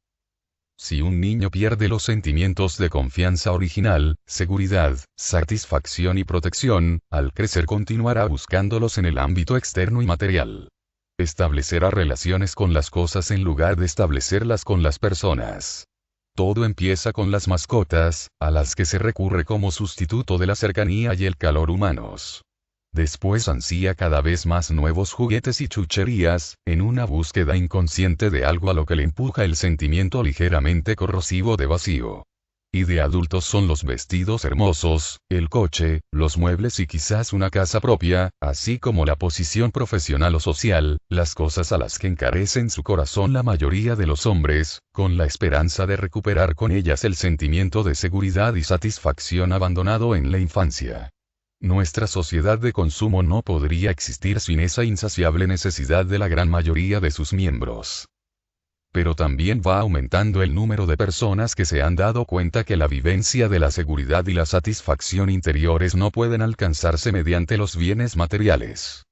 Si un niño pierde los sentimientos de confianza original, seguridad, satisfacción y protección, al crecer continuará buscándolos en el ámbito externo y material. Establecerá relaciones con las cosas en lugar de establecerlas con las personas. Todo empieza con las mascotas, a las que se recurre como sustituto de la cercanía y el calor humanos. Después ansía cada vez más nuevos juguetes y chucherías, en una búsqueda inconsciente de algo a lo que le empuja el sentimiento ligeramente corrosivo de vacío. Y de adultos son los vestidos hermosos, el coche, los muebles y quizás una casa propia, así como la posición profesional o social, las cosas a las que encarecen su corazón la mayoría de los hombres, con la esperanza de recuperar con ellas el sentimiento de seguridad y satisfacción abandonado en la infancia. Nuestra sociedad de consumo no podría existir sin esa insaciable necesidad de la gran mayoría de sus miembros. Pero también va aumentando el número de personas que se han dado cuenta que la vivencia de la seguridad y la satisfacción interiores no pueden alcanzarse mediante los bienes materiales.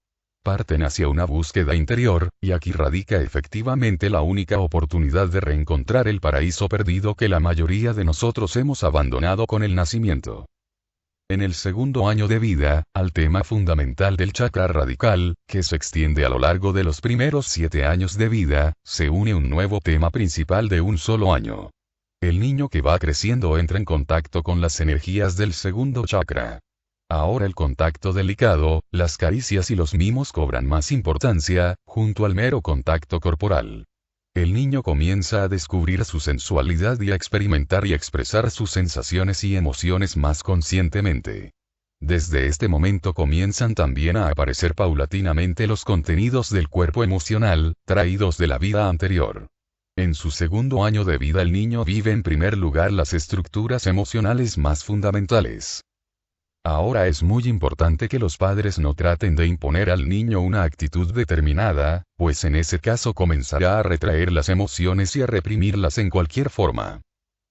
Parten hacia una búsqueda interior, y aquí radica efectivamente la única oportunidad de reencontrar el paraíso perdido que la mayoría de nosotros hemos abandonado con el nacimiento. En el segundo año de vida, al tema fundamental del chakra radical, que se extiende a lo largo de los primeros 7 años de vida, se une un nuevo tema principal de un solo año. El niño que va creciendo entra en contacto con las energías del segundo chakra. Ahora el contacto delicado, las caricias y los mimos cobran más importancia, junto al mero contacto corporal. El niño comienza a descubrir su sensualidad y a experimentar y expresar sus sensaciones y emociones más conscientemente. Desde este momento comienzan también a aparecer paulatinamente los contenidos del cuerpo emocional, traídos de la vida anterior. En su segundo año de vida el niño vive en primer lugar las estructuras emocionales más fundamentales. Ahora es muy importante que los padres no traten de imponer al niño una actitud determinada, pues en ese caso comenzará a retraer las emociones y a reprimirlas en cualquier forma.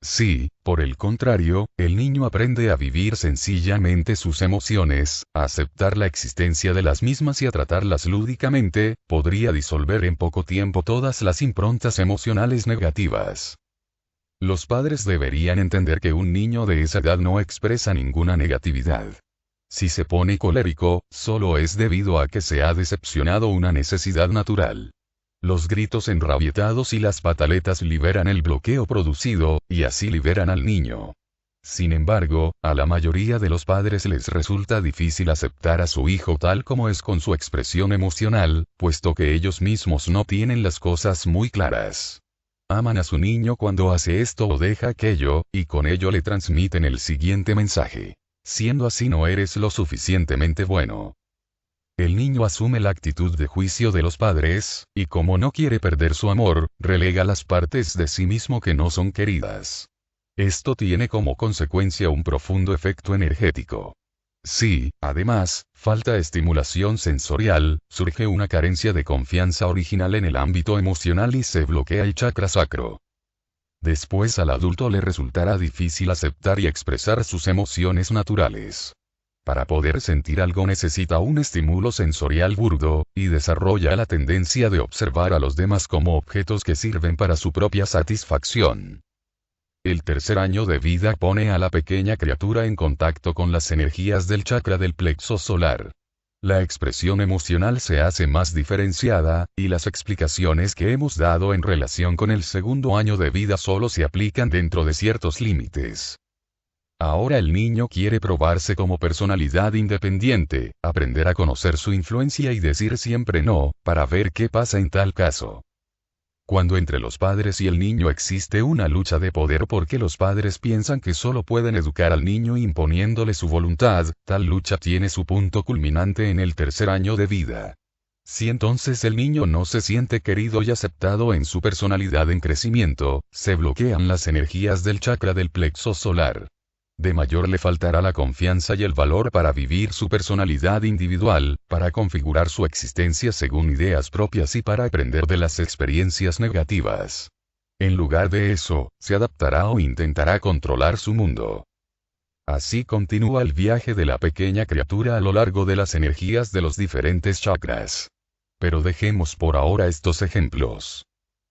Si, por el contrario, el niño aprende a vivir sencillamente sus emociones, a aceptar la existencia de las mismas y a tratarlas lúdicamente, podría disolver en poco tiempo todas las improntas emocionales negativas. Los padres deberían entender que un niño de esa edad no expresa ninguna negatividad. Si se pone colérico, solo es debido a que se ha decepcionado una necesidad natural. Los gritos enrabietados y las pataletas liberan el bloqueo producido, y así liberan al niño. Sin embargo, a la mayoría de los padres les resulta difícil aceptar a su hijo tal como es con su expresión emocional, puesto que ellos mismos no tienen las cosas muy claras. Aman a su niño cuando hace esto o deja aquello, y con ello le transmiten el siguiente mensaje. Siendo así no eres lo suficientemente bueno. El niño asume la actitud de juicio de los padres, y como no quiere perder su amor, relega las partes de sí mismo que no son queridas. Esto tiene como consecuencia un profundo efecto energético. Si, además, falta estimulación sensorial, surge una carencia de confianza original en el ámbito emocional y se bloquea el chakra sacro. Después al adulto le resultará difícil aceptar y expresar sus emociones naturales. Para poder sentir algo necesita un estímulo sensorial burdo, y desarrolla la tendencia de observar a los demás como objetos que sirven para su propia satisfacción. El tercer año de vida pone a la pequeña criatura en contacto con las energías del chakra del plexo solar. La expresión emocional se hace más diferenciada, y las explicaciones que hemos dado en relación con el segundo año de vida solo se aplican dentro de ciertos límites. Ahora el niño quiere probarse como personalidad independiente, aprender a conocer su influencia y decir siempre no, para ver qué pasa en tal caso. Cuando entre los padres y el niño existe una lucha de poder porque los padres piensan que solo pueden educar al niño imponiéndole su voluntad, tal lucha tiene su punto culminante en el tercer año de vida. Si entonces el niño no se siente querido y aceptado en su personalidad en crecimiento, se bloquean las energías del chakra del plexo solar. De mayor le faltará la confianza y el valor para vivir su personalidad individual, para configurar su existencia según ideas propias y para aprender de las experiencias negativas. En lugar de eso, se adaptará o intentará controlar su mundo. Así continúa el viaje de la pequeña criatura a lo largo de las energías de los diferentes chakras. Pero dejemos por ahora estos ejemplos.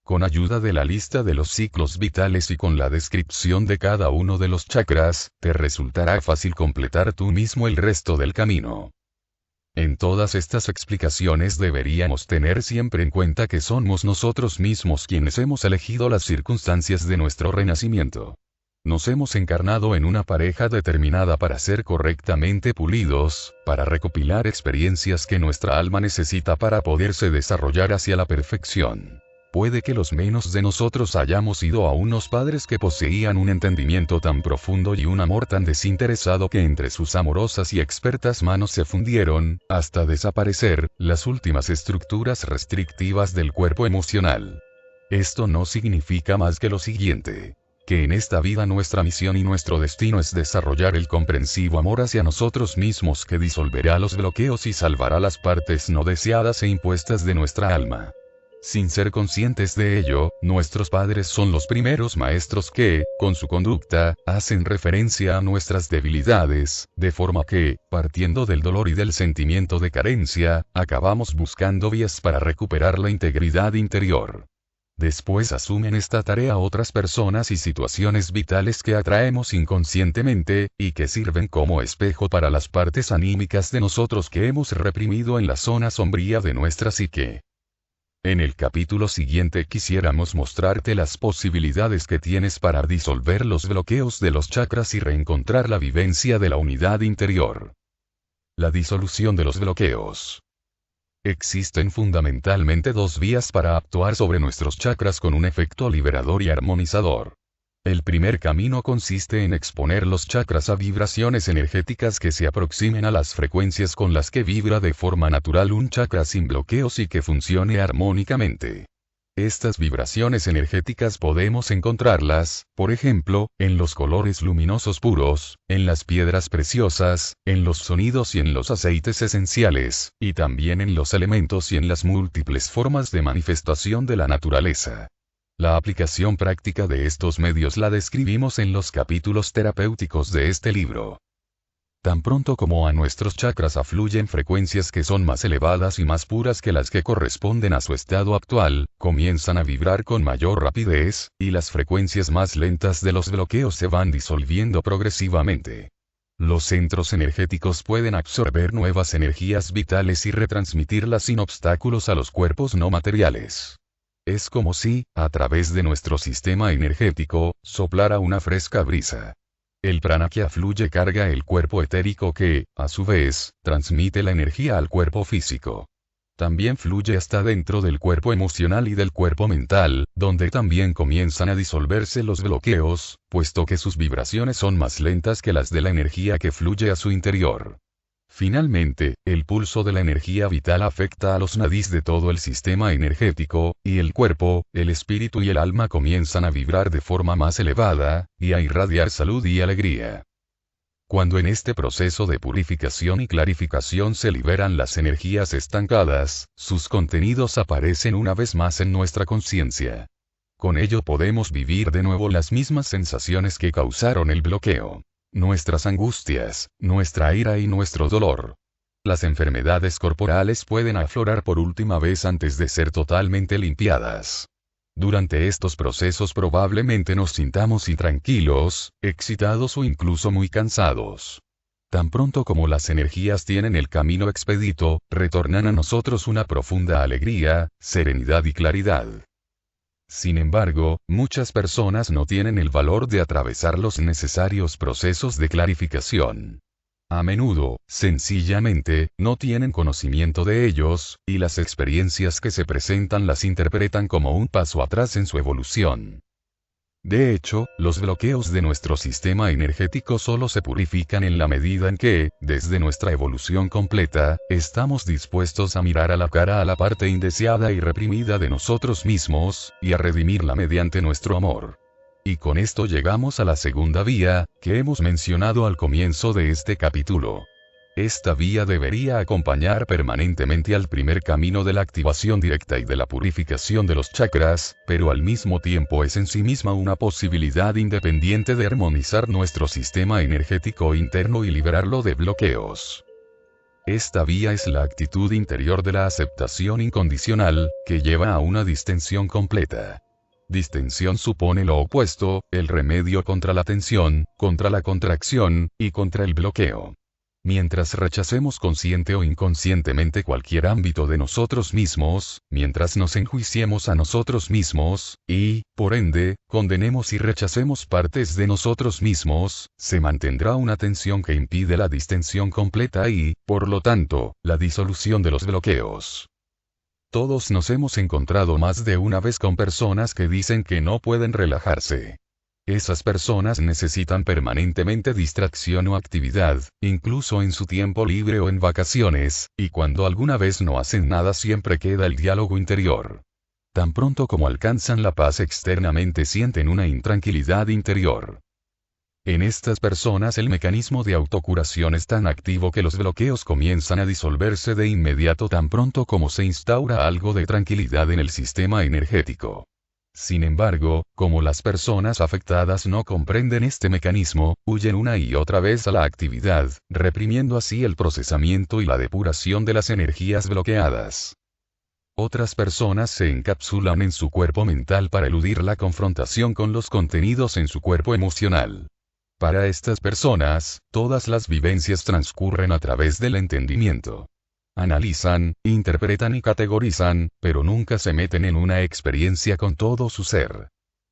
Con ayuda de la lista de los ciclos vitales y con la descripción de cada uno de los chakras, te resultará fácil completar tú mismo el resto del camino. En todas estas explicaciones deberíamos tener siempre en cuenta que somos nosotros mismos quienes hemos elegido las circunstancias de nuestro renacimiento. Nos hemos encarnado en una pareja determinada para ser correctamente pulidos, para recopilar experiencias que nuestra alma necesita para poderse desarrollar hacia la perfección. Puede que los menos de nosotros hayamos sido a unos padres que poseían un entendimiento tan profundo y un amor tan desinteresado que entre sus amorosas y expertas manos se fundieron, hasta desaparecer, las últimas estructuras restrictivas del cuerpo emocional. Esto no significa más que lo siguiente: que en esta vida nuestra misión y nuestro destino es desarrollar el comprensivo amor hacia nosotros mismos que disolverá los bloqueos y salvará las partes no deseadas e impuestas de nuestra alma. Sin ser conscientes de ello, nuestros padres son los primeros maestros que, con su conducta, hacen referencia a nuestras debilidades, de forma que, partiendo del dolor y del sentimiento de carencia, acabamos buscando vías para recuperar la integridad interior. Después asumen esta tarea otras personas y situaciones vitales que atraemos inconscientemente, y que sirven como espejo para las partes anímicas de nosotros que hemos reprimido en la zona sombría de nuestra psique. En el capítulo siguiente quisiéramos mostrarte las posibilidades que tienes para disolver los bloqueos de los chakras y reencontrar la vivencia de la unidad interior. La disolución de los bloqueos. Existen fundamentalmente dos vías para actuar sobre nuestros chakras con un efecto liberador y armonizador. El primer camino consiste en exponer los chakras a vibraciones energéticas que se aproximen a las frecuencias con las que vibra de forma natural un chakra sin bloqueos y que funcione armónicamente. Estas vibraciones energéticas podemos encontrarlas, por ejemplo, en los colores luminosos puros, en las piedras preciosas, en los sonidos y en los aceites esenciales, y también en los elementos y en las múltiples formas de manifestación de la naturaleza. La aplicación práctica de estos medios la describimos en los capítulos terapéuticos de este libro. Tan pronto como a nuestros chakras afluyen frecuencias que son más elevadas y más puras que las que corresponden a su estado actual, comienzan a vibrar con mayor rapidez, y las frecuencias más lentas de los bloqueos se van disolviendo progresivamente. Los centros energéticos pueden absorber nuevas energías vitales y retransmitirlas sin obstáculos a los cuerpos no materiales. Es como si, a través de nuestro sistema energético, soplara una fresca brisa. El prana que afluye carga el cuerpo etérico que, a su vez, transmite la energía al cuerpo físico. También fluye hasta dentro del cuerpo emocional y del cuerpo mental, donde también comienzan a disolverse los bloqueos, puesto que sus vibraciones son más lentas que las de la energía que fluye a su interior. Finalmente, el pulso de la energía vital afecta a los nadis de todo el sistema energético, y el cuerpo, el espíritu y el alma comienzan a vibrar de forma más elevada, y a irradiar salud y alegría. Cuando en este proceso de purificación y clarificación se liberan las energías estancadas, sus contenidos aparecen una vez más en nuestra conciencia. Con ello podemos vivir de nuevo las mismas sensaciones que causaron el bloqueo. Nuestras angustias, nuestra ira y nuestro dolor. Las enfermedades corporales pueden aflorar por última vez antes de ser totalmente limpiadas. Durante estos procesos probablemente nos sintamos intranquilos, excitados o incluso muy cansados. Tan pronto como las energías tienen el camino expedito, retornan a nosotros una profunda alegría, serenidad y claridad. Sin embargo, muchas personas no tienen el valor de atravesar los necesarios procesos de clarificación. A menudo, sencillamente, no tienen conocimiento de ellos, y las experiencias que se presentan las interpretan como un paso atrás en su evolución. De hecho, los bloqueos de nuestro sistema energético solo se purifican en la medida en que, desde nuestra evolución completa, estamos dispuestos a mirar a la cara a la parte indeseada y reprimida de nosotros mismos, y a redimirla mediante nuestro amor. Y con esto llegamos a la segunda vía, que hemos mencionado al comienzo de este capítulo. Esta vía debería acompañar permanentemente al primer camino de la activación directa y de la purificación de los chakras, pero al mismo tiempo es en sí misma una posibilidad independiente de armonizar nuestro sistema energético interno y liberarlo de bloqueos. Esta vía es la actitud interior de la aceptación incondicional, que lleva a una distensión completa. Distensión supone lo opuesto, el remedio contra la tensión, contra la contracción, y contra el bloqueo. Mientras rechacemos consciente o inconscientemente cualquier ámbito de nosotros mismos, mientras nos enjuiciemos a nosotros mismos, y, por ende, condenemos y rechacemos partes de nosotros mismos, se mantendrá una tensión que impide la distensión completa y, por lo tanto, la disolución de los bloqueos. Todos nos hemos encontrado más de una vez con personas que dicen que no pueden relajarse. Esas personas necesitan permanentemente distracción o actividad, incluso en su tiempo libre o en vacaciones, y cuando alguna vez no hacen nada siempre queda el diálogo interior. Tan pronto como alcanzan la paz externamente sienten una intranquilidad interior. En estas personas el mecanismo de autocuración es tan activo que los bloqueos comienzan a disolverse de inmediato tan pronto como se instaura algo de tranquilidad en el sistema energético. Sin embargo, como las personas afectadas no comprenden este mecanismo, huyen una y otra vez a la actividad, reprimiendo así el procesamiento y la depuración de las energías bloqueadas. Otras personas se encapsulan en su cuerpo mental para eludir la confrontación con los contenidos en su cuerpo emocional. Para estas personas, todas las vivencias transcurren a través del entendimiento. Analizan, interpretan y categorizan, pero nunca se meten en una experiencia con todo su ser.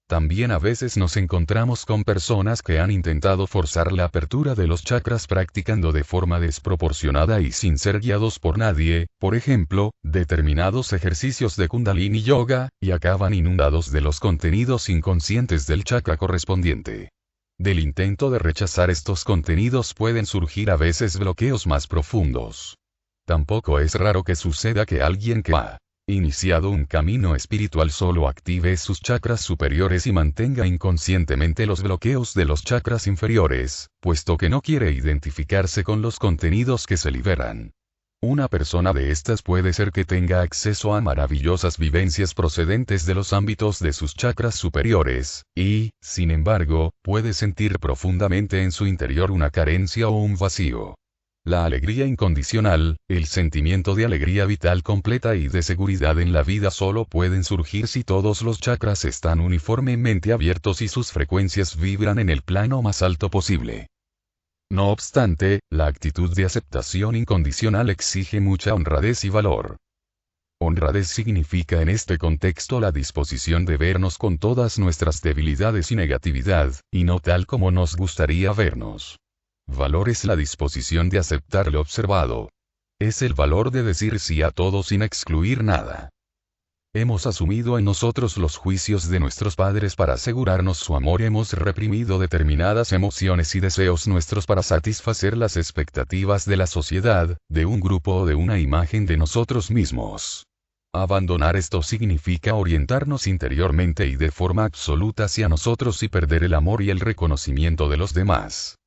También a veces nos encontramos con personas que han intentado forzar la apertura de los chakras practicando de forma desproporcionada y sin ser guiados por nadie, por ejemplo, determinados ejercicios de Kundalini Yoga, y acaban inundados de los contenidos inconscientes del chakra correspondiente. Del intento de rechazar estos contenidos pueden surgir a veces bloqueos más profundos. Tampoco es raro que suceda que alguien que ha iniciado un camino espiritual solo active sus chakras superiores y mantenga inconscientemente los bloqueos de los chakras inferiores, puesto que no quiere identificarse con los contenidos que se liberan. Una persona de estas puede ser que tenga acceso a maravillosas vivencias procedentes de los ámbitos de sus chakras superiores, y, sin embargo, puede sentir profundamente en su interior una carencia o un vacío. La alegría incondicional, el sentimiento de alegría vital completa y de seguridad en la vida solo pueden surgir si todos los chakras están uniformemente abiertos y sus frecuencias vibran en el plano más alto posible. No obstante, la actitud de aceptación incondicional exige mucha honradez y valor. Honradez significa en este contexto la disposición de vernos con todas nuestras debilidades y negatividad, y no tal como nos gustaría vernos. Valor es la disposición de aceptar lo observado. Es el valor de decir sí a todo sin excluir nada. Hemos asumido en nosotros los juicios de nuestros padres para asegurarnos su amor y hemos reprimido determinadas emociones y deseos nuestros para satisfacer las expectativas de la sociedad, de un grupo o de una imagen de nosotros mismos. Abandonar esto significa orientarnos interiormente y de forma absoluta hacia nosotros y perder el amor y el reconocimiento de los demás.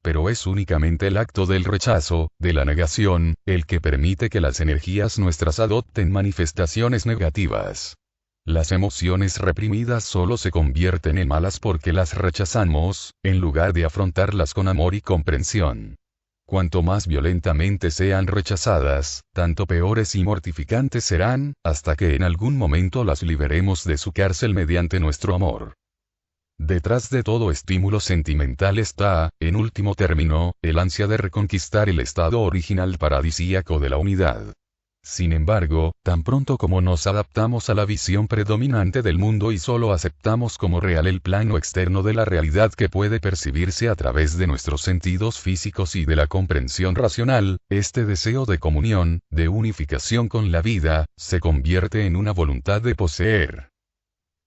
Pero es únicamente el acto del rechazo, de la negación, el que permite que las energías nuestras adopten manifestaciones negativas. Las emociones reprimidas solo se convierten en malas porque las rechazamos, en lugar de afrontarlas con amor y comprensión. Cuanto más violentamente sean rechazadas, tanto peores y mortificantes serán, hasta que en algún momento las liberemos de su cárcel mediante nuestro amor. Detrás de todo estímulo sentimental está, en último término, el ansia de reconquistar el estado original paradisíaco de la unidad. Sin embargo, tan pronto como nos adaptamos a la visión predominante del mundo y solo aceptamos como real el plano externo de la realidad que puede percibirse a través de nuestros sentidos físicos y de la comprensión racional, este deseo de comunión, de unificación con la vida, se convierte en una voluntad de poseer.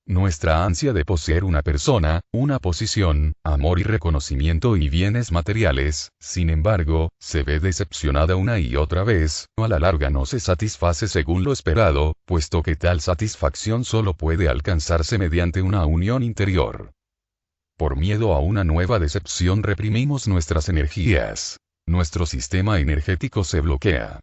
Nuestra ansia de poseer una persona, una posición, amor y reconocimiento y bienes materiales, sin embargo, se ve decepcionada una y otra vez, o a la larga no se satisface según lo esperado, puesto que tal satisfacción solo puede alcanzarse mediante una unión interior. Por miedo a una nueva decepción reprimimos nuestras energías. Nuestro sistema energético se bloquea.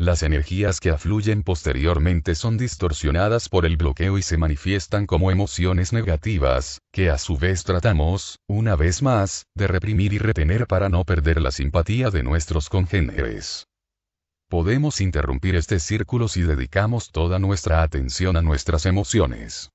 Las energías que afluyen posteriormente son distorsionadas por el bloqueo y se manifiestan como emociones negativas, que a su vez tratamos, una vez más, de reprimir y retener para no perder la simpatía de nuestros congéneres. Podemos interrumpir este círculo si dedicamos toda nuestra atención a nuestras emociones.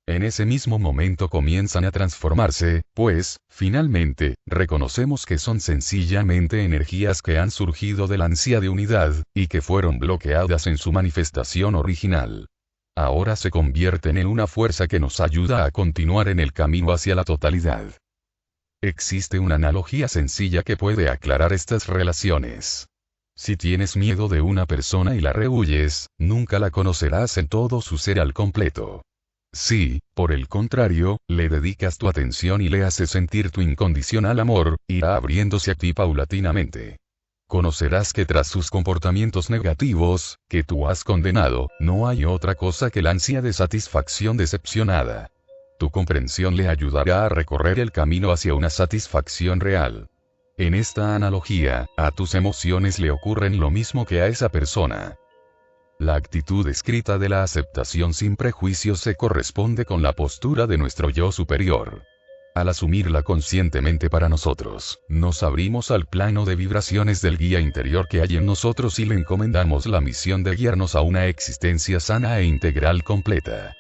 En ese mismo momento comienzan a transformarse, pues, finalmente, reconocemos que son sencillamente energías que han surgido del ansia de unidad, y que fueron bloqueadas en su manifestación original. Ahora se convierten en una fuerza que nos ayuda a continuar en el camino hacia la totalidad. Existe una analogía sencilla que puede aclarar estas relaciones. Si tienes miedo de una persona y la rehuyes, nunca la conocerás en todo su ser al completo. Si, por el contrario, le dedicas tu atención y le haces sentir tu incondicional amor, irá abriéndose a ti paulatinamente. Conocerás que tras sus comportamientos negativos, que tú has condenado, no hay otra cosa que la ansia de satisfacción decepcionada. Tu comprensión le ayudará a recorrer el camino hacia una satisfacción real. En esta analogía, a tus emociones le ocurren lo mismo que a esa persona. La actitud escrita de la aceptación sin prejuicios se corresponde con la postura de nuestro yo superior. Al asumirla conscientemente para nosotros, nos abrimos al plano de vibraciones del guía interior que hay en nosotros y le encomendamos la misión de guiarnos a una existencia sana e integral completa.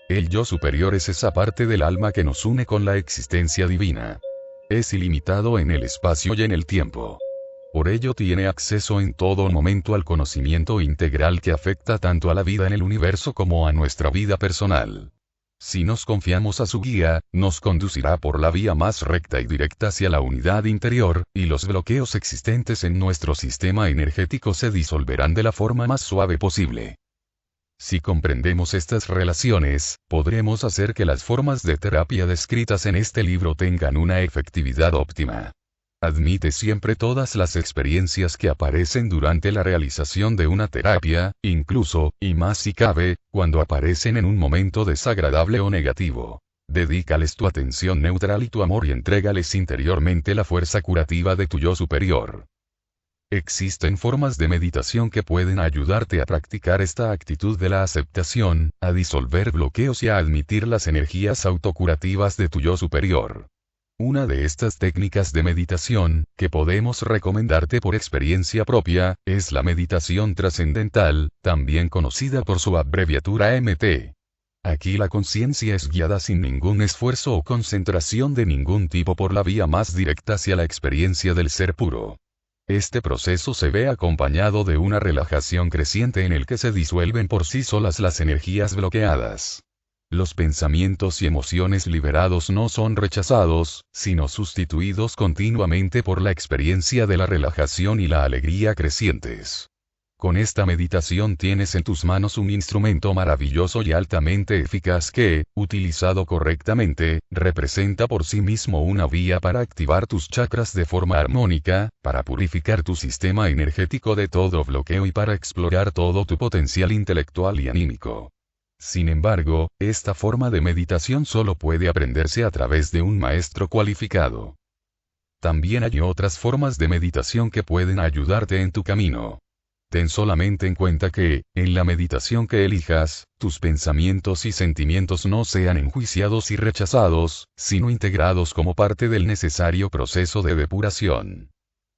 El yo superior es esa parte del alma que nos une con la existencia divina. Es ilimitado en el espacio y en el tiempo. Por ello tiene acceso en todo momento al conocimiento integral que afecta tanto a la vida en el universo como a nuestra vida personal. Si nos confiamos a su guía, nos conducirá por la vía más recta y directa hacia la unidad interior, y los bloqueos existentes en nuestro sistema energético se disolverán de la forma más suave posible. Si comprendemos estas relaciones, podremos hacer que las formas de terapia descritas en este libro tengan una efectividad óptima. Admite siempre todas las experiencias que aparecen durante la realización de una terapia, incluso, y más si cabe, cuando aparecen en un momento desagradable o negativo. Dedícales tu atención neutral y tu amor y entrégales interiormente la fuerza curativa de tu yo superior. Existen formas de meditación que pueden ayudarte a practicar esta actitud de la aceptación, a disolver bloqueos y a admitir las energías autocurativas de tu yo superior. Una de estas técnicas de meditación, que podemos recomendarte por experiencia propia, es la meditación trascendental, también conocida por su abreviatura MT. Aquí la conciencia es guiada sin ningún esfuerzo o concentración de ningún tipo por la vía más directa hacia la experiencia del ser puro. Este proceso se ve acompañado de una relajación creciente en el que se disuelven por sí solas las energías bloqueadas. Los pensamientos y emociones liberados no son rechazados, sino sustituidos continuamente por la experiencia de la relajación y la alegría crecientes. Con esta meditación tienes en tus manos un instrumento maravilloso y altamente eficaz que, utilizado correctamente, representa por sí mismo una vía para activar tus chakras de forma armónica, para purificar tu sistema energético de todo bloqueo y para explorar todo tu potencial intelectual y anímico. Sin embargo, esta forma de meditación solo puede aprenderse a través de un maestro cualificado. También hay otras formas de meditación que pueden ayudarte en tu camino. Ten solamente en cuenta que, en la meditación que elijas, tus pensamientos y sentimientos no sean enjuiciados y rechazados, sino integrados como parte del necesario proceso de depuración.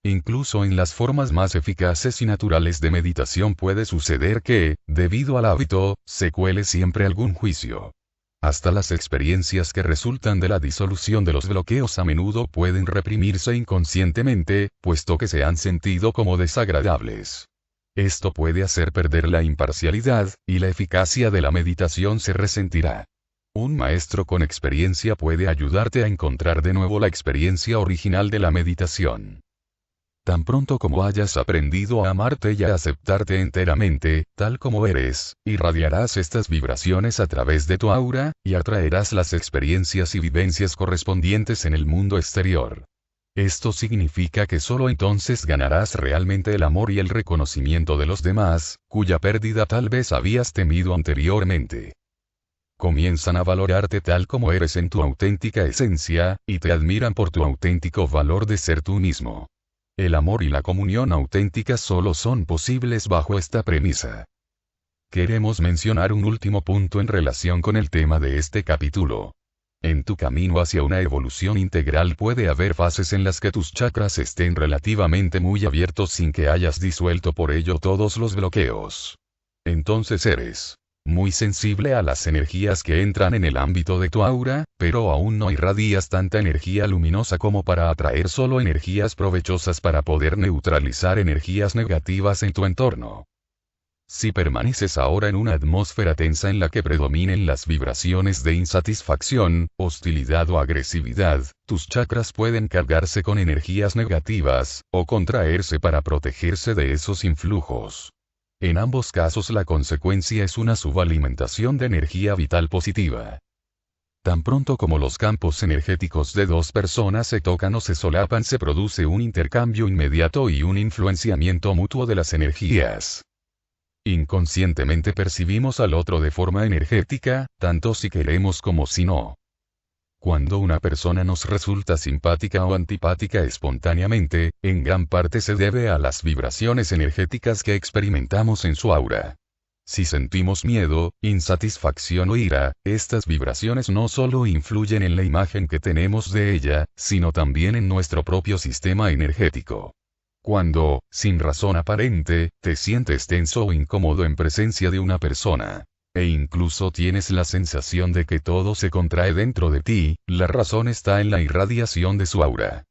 Incluso en las formas más eficaces y naturales de meditación puede suceder que, debido al hábito, se cuele siempre algún juicio. Hasta las experiencias que resultan de la disolución de los bloqueos a menudo pueden reprimirse inconscientemente, puesto que se han sentido como desagradables. Esto puede hacer perder la imparcialidad, y la eficacia de la meditación se resentirá. Un maestro con experiencia puede ayudarte a encontrar de nuevo la experiencia original de la meditación. Tan pronto como hayas aprendido a amarte y a aceptarte enteramente, tal como eres, irradiarás estas vibraciones a través de tu aura, y atraerás las experiencias y vivencias correspondientes en el mundo exterior. Esto significa que solo entonces ganarás realmente el amor y el reconocimiento de los demás, cuya pérdida tal vez habías temido anteriormente. Comienzan a valorarte tal como eres en tu auténtica esencia, y te admiran por tu auténtico valor de ser tú mismo. El amor y la comunión auténtica solo son posibles bajo esta premisa. Queremos mencionar un último punto en relación con el tema de este capítulo. En tu camino hacia una evolución integral puede haber fases en las que tus chakras estén relativamente muy abiertos sin que hayas disuelto por ello todos los bloqueos. Entonces eres muy sensible a las energías que entran en el ámbito de tu aura, pero aún no irradias tanta energía luminosa como para atraer solo energías provechosas para poder neutralizar energías negativas en tu entorno. Si permaneces ahora en una atmósfera tensa en la que predominen las vibraciones de insatisfacción, hostilidad o agresividad, tus chakras pueden cargarse con energías negativas, o contraerse para protegerse de esos influjos. En ambos casos la consecuencia es una subalimentación de energía vital positiva. Tan pronto como los campos energéticos de dos personas se tocan o se solapan, se produce un intercambio inmediato y un influenciamiento mutuo de las energías. Inconscientemente percibimos al otro de forma energética, tanto si queremos como si no. Cuando una persona nos resulta simpática o antipática espontáneamente, en gran parte se debe a las vibraciones energéticas que experimentamos en su aura. Si sentimos miedo, insatisfacción o ira, estas vibraciones no solo influyen en la imagen que tenemos de ella, sino también en nuestro propio sistema energético. Cuando, sin razón aparente, te sientes tenso o incómodo en presencia de una persona, e incluso tienes la sensación de que todo se contrae dentro de ti, la razón está en la irradiación de su aura.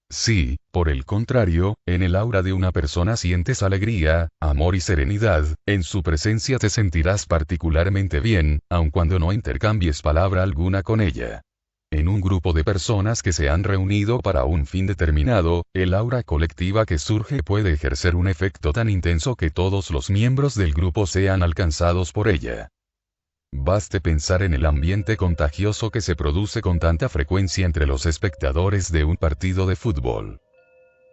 Si, por el contrario, en el aura de una persona sientes alegría, amor y serenidad, en su presencia te sentirás particularmente bien, aun cuando no intercambies palabra alguna con ella. En un grupo de personas que se han reunido para un fin determinado, el aura colectiva que surge puede ejercer un efecto tan intenso que todos los miembros del grupo sean alcanzados por ella. Baste pensar en el ambiente contagioso que se produce con tanta frecuencia entre los espectadores de un partido de fútbol.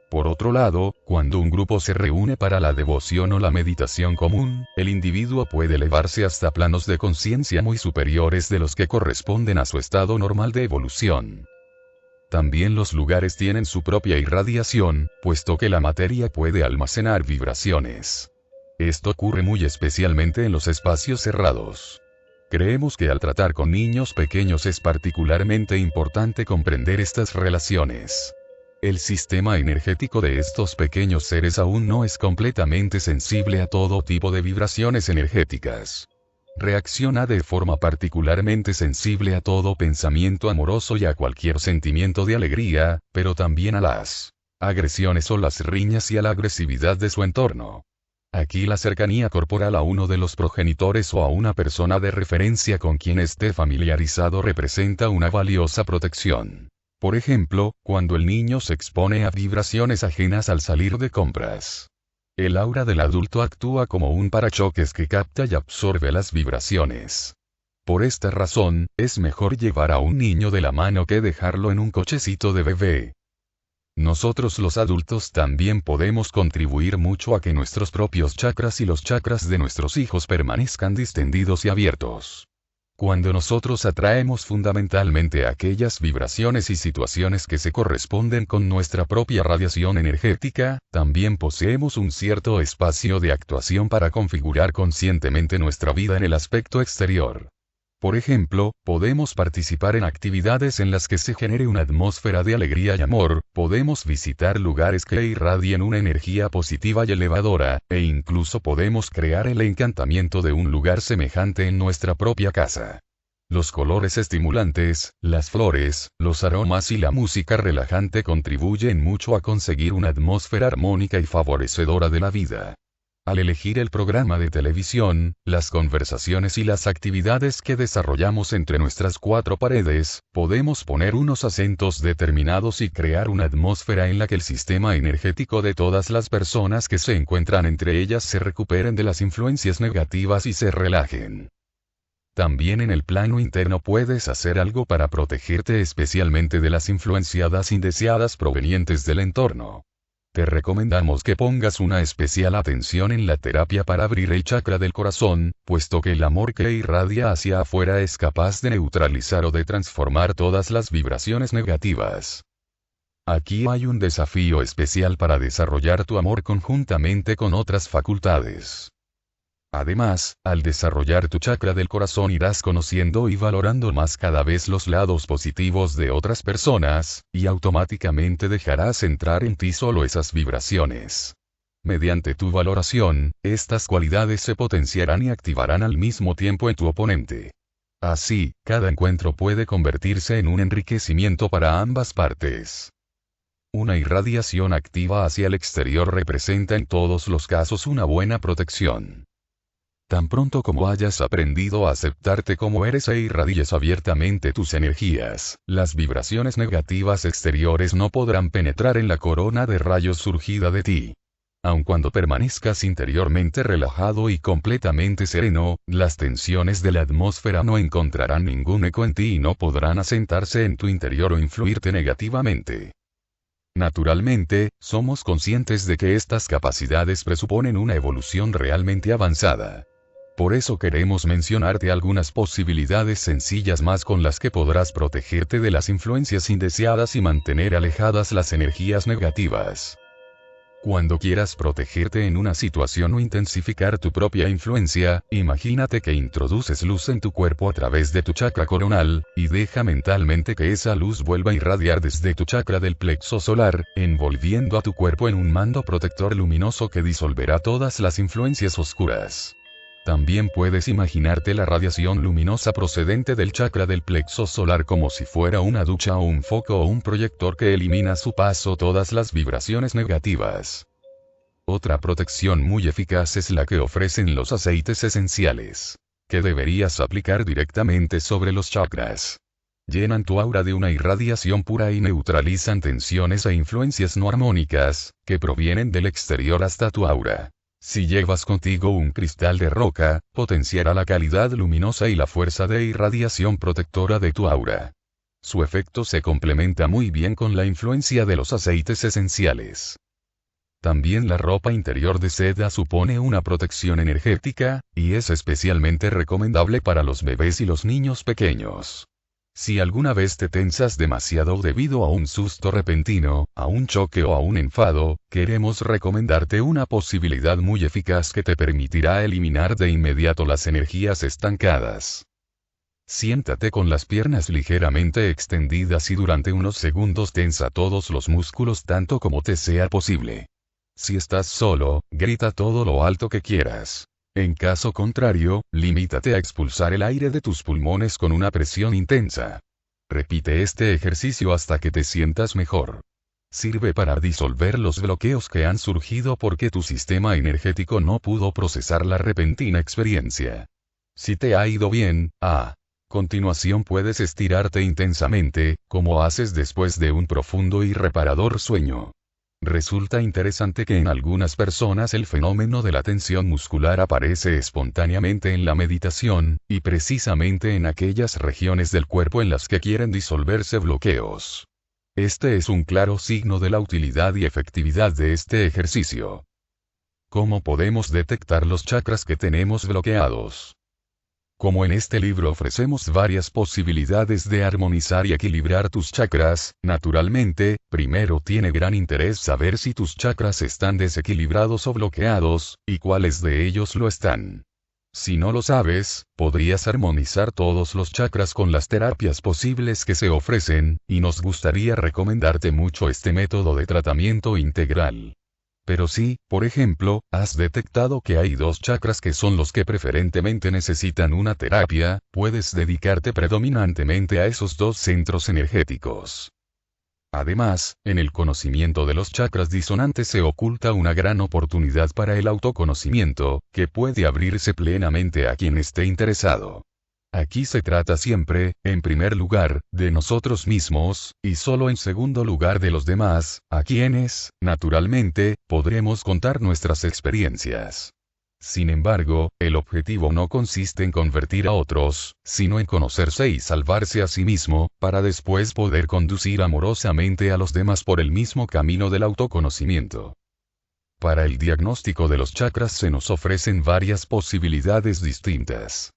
Por otro lado, cuando un grupo se reúne para la devoción o la meditación común, el individuo puede elevarse hasta planos de conciencia muy superiores de los que corresponden a su estado normal de evolución. También los lugares tienen su propia irradiación, puesto que la materia puede almacenar vibraciones. Esto ocurre muy especialmente en los espacios cerrados. Creemos que al tratar con niños pequeños es particularmente importante comprender estas relaciones. El sistema energético de estos pequeños seres aún no es completamente sensible a todo tipo de vibraciones energéticas. Reacciona de forma particularmente sensible a todo pensamiento amoroso y a cualquier sentimiento de alegría, pero también a las agresiones o las riñas y a la agresividad de su entorno. Aquí la cercanía corporal a uno de los progenitores o a una persona de referencia con quien esté familiarizado representa una valiosa protección. Por ejemplo, cuando el niño se expone a vibraciones ajenas al salir de compras. El aura del adulto actúa como un parachoques que capta y absorbe las vibraciones. Por esta razón, es mejor llevar a un niño de la mano que dejarlo en un cochecito de bebé. Nosotros los adultos también podemos contribuir mucho a que nuestros propios chakras y los chakras de nuestros hijos permanezcan distendidos y abiertos. Cuando nosotros atraemos fundamentalmente aquellas vibraciones y situaciones que se corresponden con nuestra propia radiación energética, también poseemos un cierto espacio de actuación para configurar conscientemente nuestra vida en el aspecto exterior. Por ejemplo, podemos participar en actividades en las que se genere una atmósfera de alegría y amor, podemos visitar lugares que irradien una energía positiva y elevadora, e incluso podemos crear el encantamiento de un lugar semejante en nuestra propia casa. Los colores estimulantes, las flores, los aromas y la música relajante contribuyen mucho a conseguir una atmósfera armónica y favorecedora de la vida. Al elegir el programa de televisión, las conversaciones y las actividades que desarrollamos entre nuestras cuatro paredes, podemos poner unos acentos determinados y crear una atmósfera en la que el sistema energético de todas las personas que se encuentran entre ellas se recuperen de las influencias negativas y se relajen. También en el plano interno puedes hacer algo para protegerte especialmente de las influencias indeseadas provenientes del entorno. Te recomendamos que pongas una especial atención en la terapia para abrir el chakra del corazón, puesto que el amor que irradia hacia afuera es capaz de neutralizar o de transformar todas las vibraciones negativas. Aquí hay un desafío especial para desarrollar tu amor conjuntamente con otras facultades. Además, al desarrollar tu chakra del corazón irás conociendo y valorando más cada vez los lados positivos de otras personas, y automáticamente dejarás entrar en ti solo esas vibraciones. Mediante tu valoración, estas cualidades se potenciarán y activarán al mismo tiempo en tu oponente. Así, cada encuentro puede convertirse en un enriquecimiento para ambas partes. Una irradiación activa hacia el exterior representa en todos los casos una buena protección. Tan pronto como hayas aprendido a aceptarte como eres e irradies abiertamente tus energías, las vibraciones negativas exteriores no podrán penetrar en la corona de rayos surgida de ti. Aun cuando permanezcas interiormente relajado y completamente sereno, las tensiones de la atmósfera no encontrarán ningún eco en ti y no podrán asentarse en tu interior o influirte negativamente. Naturalmente, somos conscientes de que estas capacidades presuponen una evolución realmente avanzada. Por eso queremos mencionarte algunas posibilidades sencillas más con las que podrás protegerte de las influencias indeseadas y mantener alejadas las energías negativas. Cuando quieras protegerte en una situación o intensificar tu propia influencia, imagínate que introduces luz en tu cuerpo a través de tu chakra coronal, y deja mentalmente que esa luz vuelva a irradiar desde tu chakra del plexo solar, envolviendo a tu cuerpo en un mando protector luminoso que disolverá todas las influencias oscuras. También puedes imaginarte la radiación luminosa procedente del chakra del plexo solar como si fuera una ducha o un foco o un proyector que elimina a su paso todas las vibraciones negativas. Otra protección muy eficaz es la que ofrecen los aceites esenciales, que deberías aplicar directamente sobre los chakras. Llenan tu aura de una irradiación pura y neutralizan tensiones e influencias no armónicas, que provienen del exterior hasta tu aura. Si llevas contigo un cristal de roca, potenciará la calidad luminosa y la fuerza de irradiación protectora de tu aura. Su efecto se complementa muy bien con la influencia de los aceites esenciales. También la ropa interior de seda supone una protección energética, y es especialmente recomendable para los bebés y los niños pequeños. Si alguna vez te tensas demasiado debido a un susto repentino, a un choque o a un enfado, queremos recomendarte una posibilidad muy eficaz que te permitirá eliminar de inmediato las energías estancadas. Siéntate con las piernas ligeramente extendidas y durante unos segundos tensa todos los músculos tanto como te sea posible. Si estás solo, grita todo lo alto que quieras. En caso contrario, limítate a expulsar el aire de tus pulmones con una presión intensa. Repite este ejercicio hasta que te sientas mejor. Sirve para disolver los bloqueos que han surgido porque tu sistema energético no pudo procesar la repentina experiencia. Si te ha ido bien, a continuación puedes estirarte intensamente, como haces después de un profundo y reparador sueño. Resulta interesante que en algunas personas el fenómeno de la tensión muscular aparece espontáneamente en la meditación, y precisamente en aquellas regiones del cuerpo en las que quieren disolverse bloqueos. Este es un claro signo de la utilidad y efectividad de este ejercicio. ¿Cómo podemos detectar los chakras que tenemos bloqueados? Como en este libro ofrecemos varias posibilidades de armonizar y equilibrar tus chakras, naturalmente, primero tiene gran interés saber si tus chakras están desequilibrados o bloqueados, y cuáles de ellos lo están. Si no lo sabes, podrías armonizar todos los chakras con las terapias posibles que se ofrecen, y nos gustaría recomendarte mucho este método de tratamiento integral. Pero si, por ejemplo, has detectado que hay 2 chakras que son los que preferentemente necesitan una terapia, puedes dedicarte predominantemente a esos 2 centros energéticos. Además, en el conocimiento de los chakras disonantes se oculta una gran oportunidad para el autoconocimiento, que puede abrirse plenamente a quien esté interesado. Aquí se trata siempre, en primer lugar, de nosotros mismos, y solo en segundo lugar de los demás, a quienes, naturalmente, podremos contar nuestras experiencias. Sin embargo, el objetivo no consiste en convertir a otros, sino en conocerse y salvarse a sí mismo, para después poder conducir amorosamente a los demás por el mismo camino del autoconocimiento. Para el diagnóstico de los chakras se nos ofrecen varias posibilidades distintas.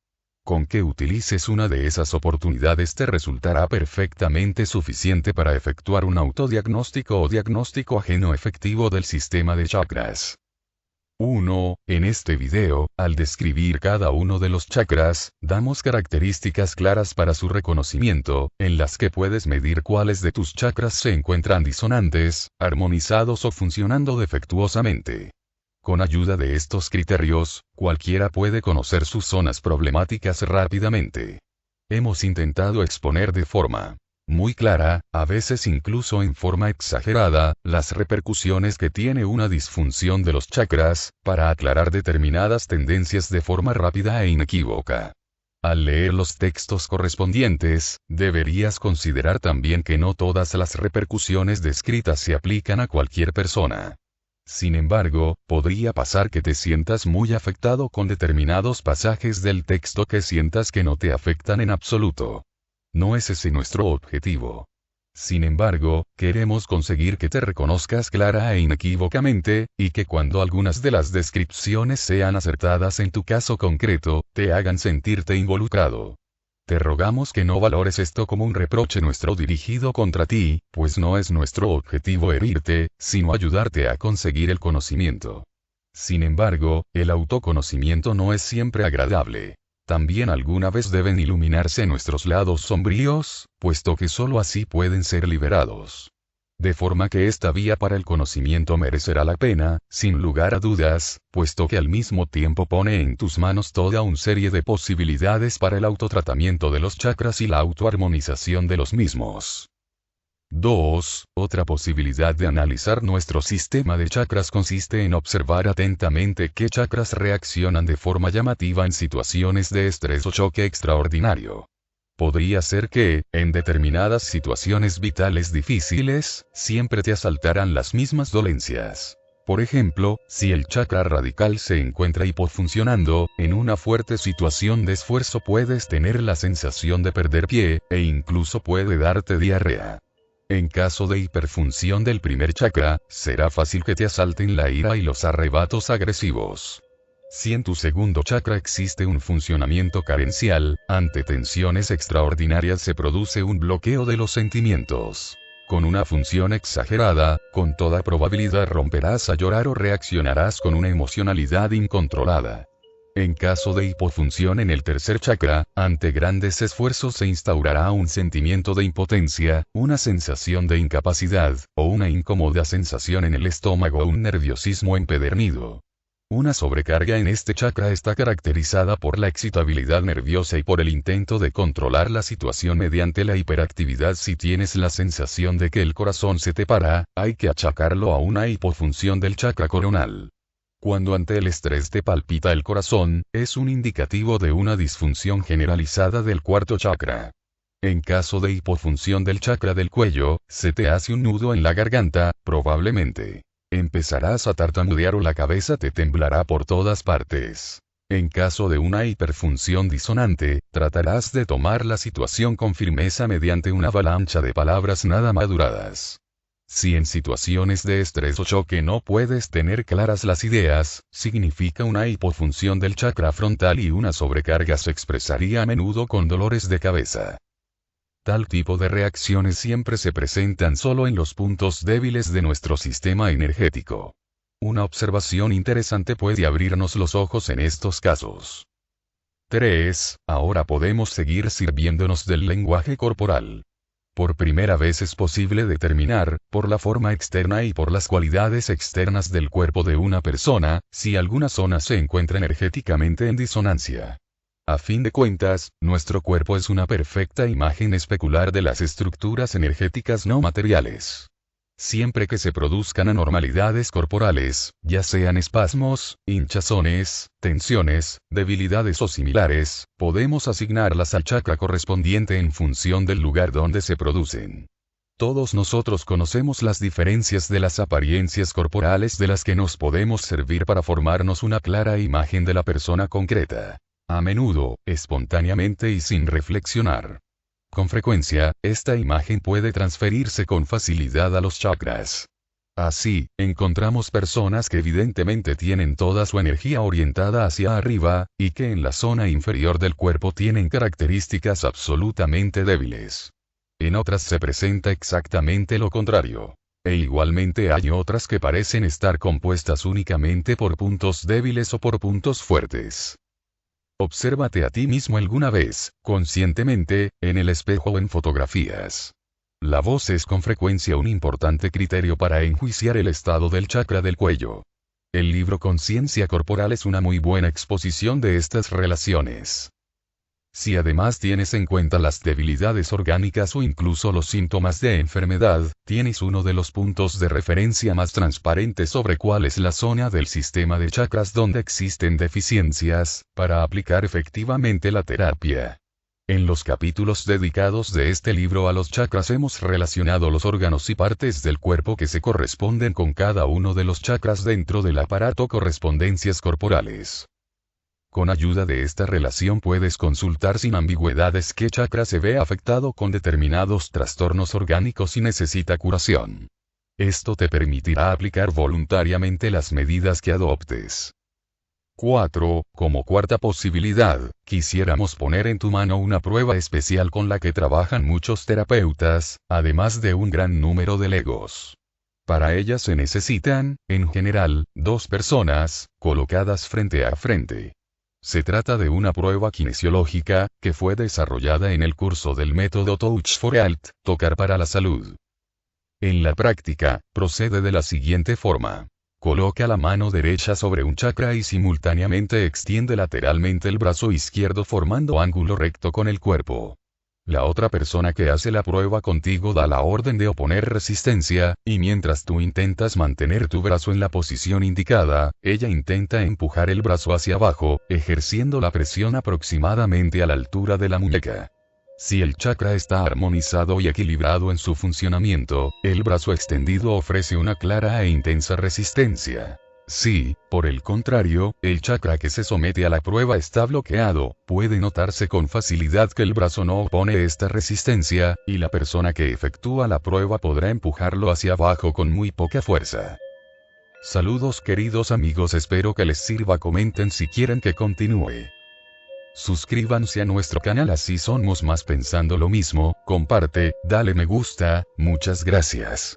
Con que utilices una de esas oportunidades te resultará perfectamente suficiente para efectuar un autodiagnóstico o diagnóstico ajeno efectivo del sistema de chakras. 1. En este video, al describir cada uno de los chakras, damos características claras para su reconocimiento, en las que puedes medir cuáles de tus chakras se encuentran disonantes, armonizados o funcionando defectuosamente. Con ayuda de estos criterios, cualquiera puede conocer sus zonas problemáticas rápidamente. Hemos intentado exponer de forma muy clara, a veces incluso en forma exagerada, las repercusiones que tiene una disfunción de los chakras, para aclarar determinadas tendencias de forma rápida e inequívoca. Al leer los textos correspondientes, deberías considerar también que no todas las repercusiones descritas se aplican a cualquier persona. Sin embargo, podría pasar que te sientas muy afectado con determinados pasajes del texto que sientas que no te afectan en absoluto. No es ese nuestro objetivo. Sin embargo, queremos conseguir que te reconozcas clara e inequívocamente, y que cuando algunas de las descripciones sean acertadas en tu caso concreto, te hagan sentirte involucrado. Te rogamos que no valores esto como un reproche nuestro dirigido contra ti, pues no es nuestro objetivo herirte, sino ayudarte a conseguir el conocimiento. Sin embargo, el autoconocimiento no es siempre agradable. También alguna vez deben iluminarse nuestros lados sombríos, puesto que sólo así pueden ser liberados. De forma que esta vía para el conocimiento merecerá la pena, sin lugar a dudas, puesto que al mismo tiempo pone en tus manos toda una serie de posibilidades para el autotratamiento de los chakras y la autoarmonización de los mismos. 2. Otra posibilidad de analizar nuestro sistema de chakras consiste en observar atentamente qué chakras reaccionan de forma llamativa en situaciones de estrés o choque extraordinario. Podría ser que, en determinadas situaciones vitales difíciles, siempre te asaltaran las mismas dolencias. Por ejemplo, si el chakra radical se encuentra hipofuncionando, en una fuerte situación de esfuerzo puedes tener la sensación de perder pie, e incluso puede darte diarrea. En caso de hiperfunción del primer chakra, será fácil que te asalten la ira y los arrebatos agresivos. Si en tu segundo chakra existe un funcionamiento carencial, ante tensiones extraordinarias se produce un bloqueo de los sentimientos. Con una función exagerada, con toda probabilidad romperás a llorar o reaccionarás con una emocionalidad incontrolada. En caso de hipofunción en el tercer chakra, ante grandes esfuerzos se instaurará un sentimiento de impotencia, una sensación de incapacidad, o una incómoda sensación en el estómago o un nerviosismo empedernido. Una sobrecarga en este chakra está caracterizada por la excitabilidad nerviosa y por el intento de controlar la situación mediante la hiperactividad. Si tienes la sensación de que el corazón se te para, hay que achacarlo a una hipofunción del chakra coronal. Cuando ante el estrés te palpita el corazón, es un indicativo de una disfunción generalizada del cuarto chakra. En caso de hipofunción del chakra del cuello, se te hace un nudo en la garganta, probablemente. Empezarás a tartamudear o la cabeza te temblará por todas partes. En caso de una hiperfunción disonante, tratarás de tomar la situación con firmeza mediante una avalancha de palabras nada maduradas. Si en situaciones de estrés o choque no puedes tener claras las ideas, significa una hipofunción del chakra frontal y una sobrecarga se expresaría a menudo con dolores de cabeza. Tal tipo de reacciones siempre se presentan solo en los puntos débiles de nuestro sistema energético. Una observación interesante puede abrirnos los ojos en estos casos. 3. Ahora podemos seguir sirviéndonos del lenguaje corporal. Por primera vez es posible determinar, por la forma externa y por las cualidades externas del cuerpo de una persona, si alguna zona se encuentra energéticamente en disonancia. A fin de cuentas, nuestro cuerpo es una perfecta imagen especular de las estructuras energéticas no materiales. Siempre que se produzcan anormalidades corporales, ya sean espasmos, hinchazones, tensiones, debilidades o similares, podemos asignarlas al chakra correspondiente en función del lugar donde se producen. Todos nosotros conocemos las diferencias de las apariencias corporales de las que nos podemos servir para formarnos una clara imagen de la persona concreta. A menudo, espontáneamente y sin reflexionar. Con frecuencia, esta imagen puede transferirse con facilidad a los chakras. Así, encontramos personas que evidentemente tienen toda su energía orientada hacia arriba, y que en la zona inferior del cuerpo tienen características absolutamente débiles. En otras se presenta exactamente lo contrario. E igualmente hay otras que parecen estar compuestas únicamente por puntos débiles o por puntos fuertes. Obsérvate a ti mismo alguna vez, conscientemente, en el espejo o en fotografías. La voz es con frecuencia un importante criterio para enjuiciar el estado del chakra del cuello. El libro Conciencia Corporal es una muy buena exposición de estas relaciones. Si además tienes en cuenta las debilidades orgánicas o incluso los síntomas de enfermedad, tienes uno de los puntos de referencia más transparentes sobre cuál es la zona del sistema de chakras donde existen deficiencias, para aplicar efectivamente la terapia. En los capítulos dedicados de este libro a los chakras hemos relacionado los órganos y partes del cuerpo que se corresponden con cada uno de los chakras dentro del aparato correspondencias corporales. Con ayuda de esta relación puedes consultar sin ambigüedades qué chakra se ve afectado con determinados trastornos orgánicos y necesita curación. Esto te permitirá aplicar voluntariamente las medidas que adoptes. 4. Como cuarta posibilidad, quisiéramos poner en tu mano una prueba especial con la que trabajan muchos terapeutas, además de un gran número de legos. Para ella se necesitan, en general, 2 personas, colocadas frente a frente. Se trata de una prueba kinesiológica, que fue desarrollada en el curso del método Touch for Health, Tocar para la Salud. En la práctica, procede de la siguiente forma. Coloca la mano derecha sobre un chakra y simultáneamente extiende lateralmente el brazo izquierdo formando ángulo recto con el cuerpo. La otra persona que hace la prueba contigo da la orden de oponer resistencia, y mientras tú intentas mantener tu brazo en la posición indicada, ella intenta empujar el brazo hacia abajo, ejerciendo la presión aproximadamente a la altura de la muñeca. Si el chakra está armonizado y equilibrado en su funcionamiento, el brazo extendido ofrece una clara e intensa resistencia. Si, por el contrario, el chakra que se somete a la prueba está bloqueado, puede notarse con facilidad que el brazo no opone esta resistencia, y la persona que efectúa la prueba podrá empujarlo hacia abajo con muy poca fuerza. Saludos queridos amigos, espero que les sirva, comenten si quieren que continúe. Suscríbanse a nuestro canal, así somos más pensando lo mismo, comparte, dale me gusta, muchas gracias.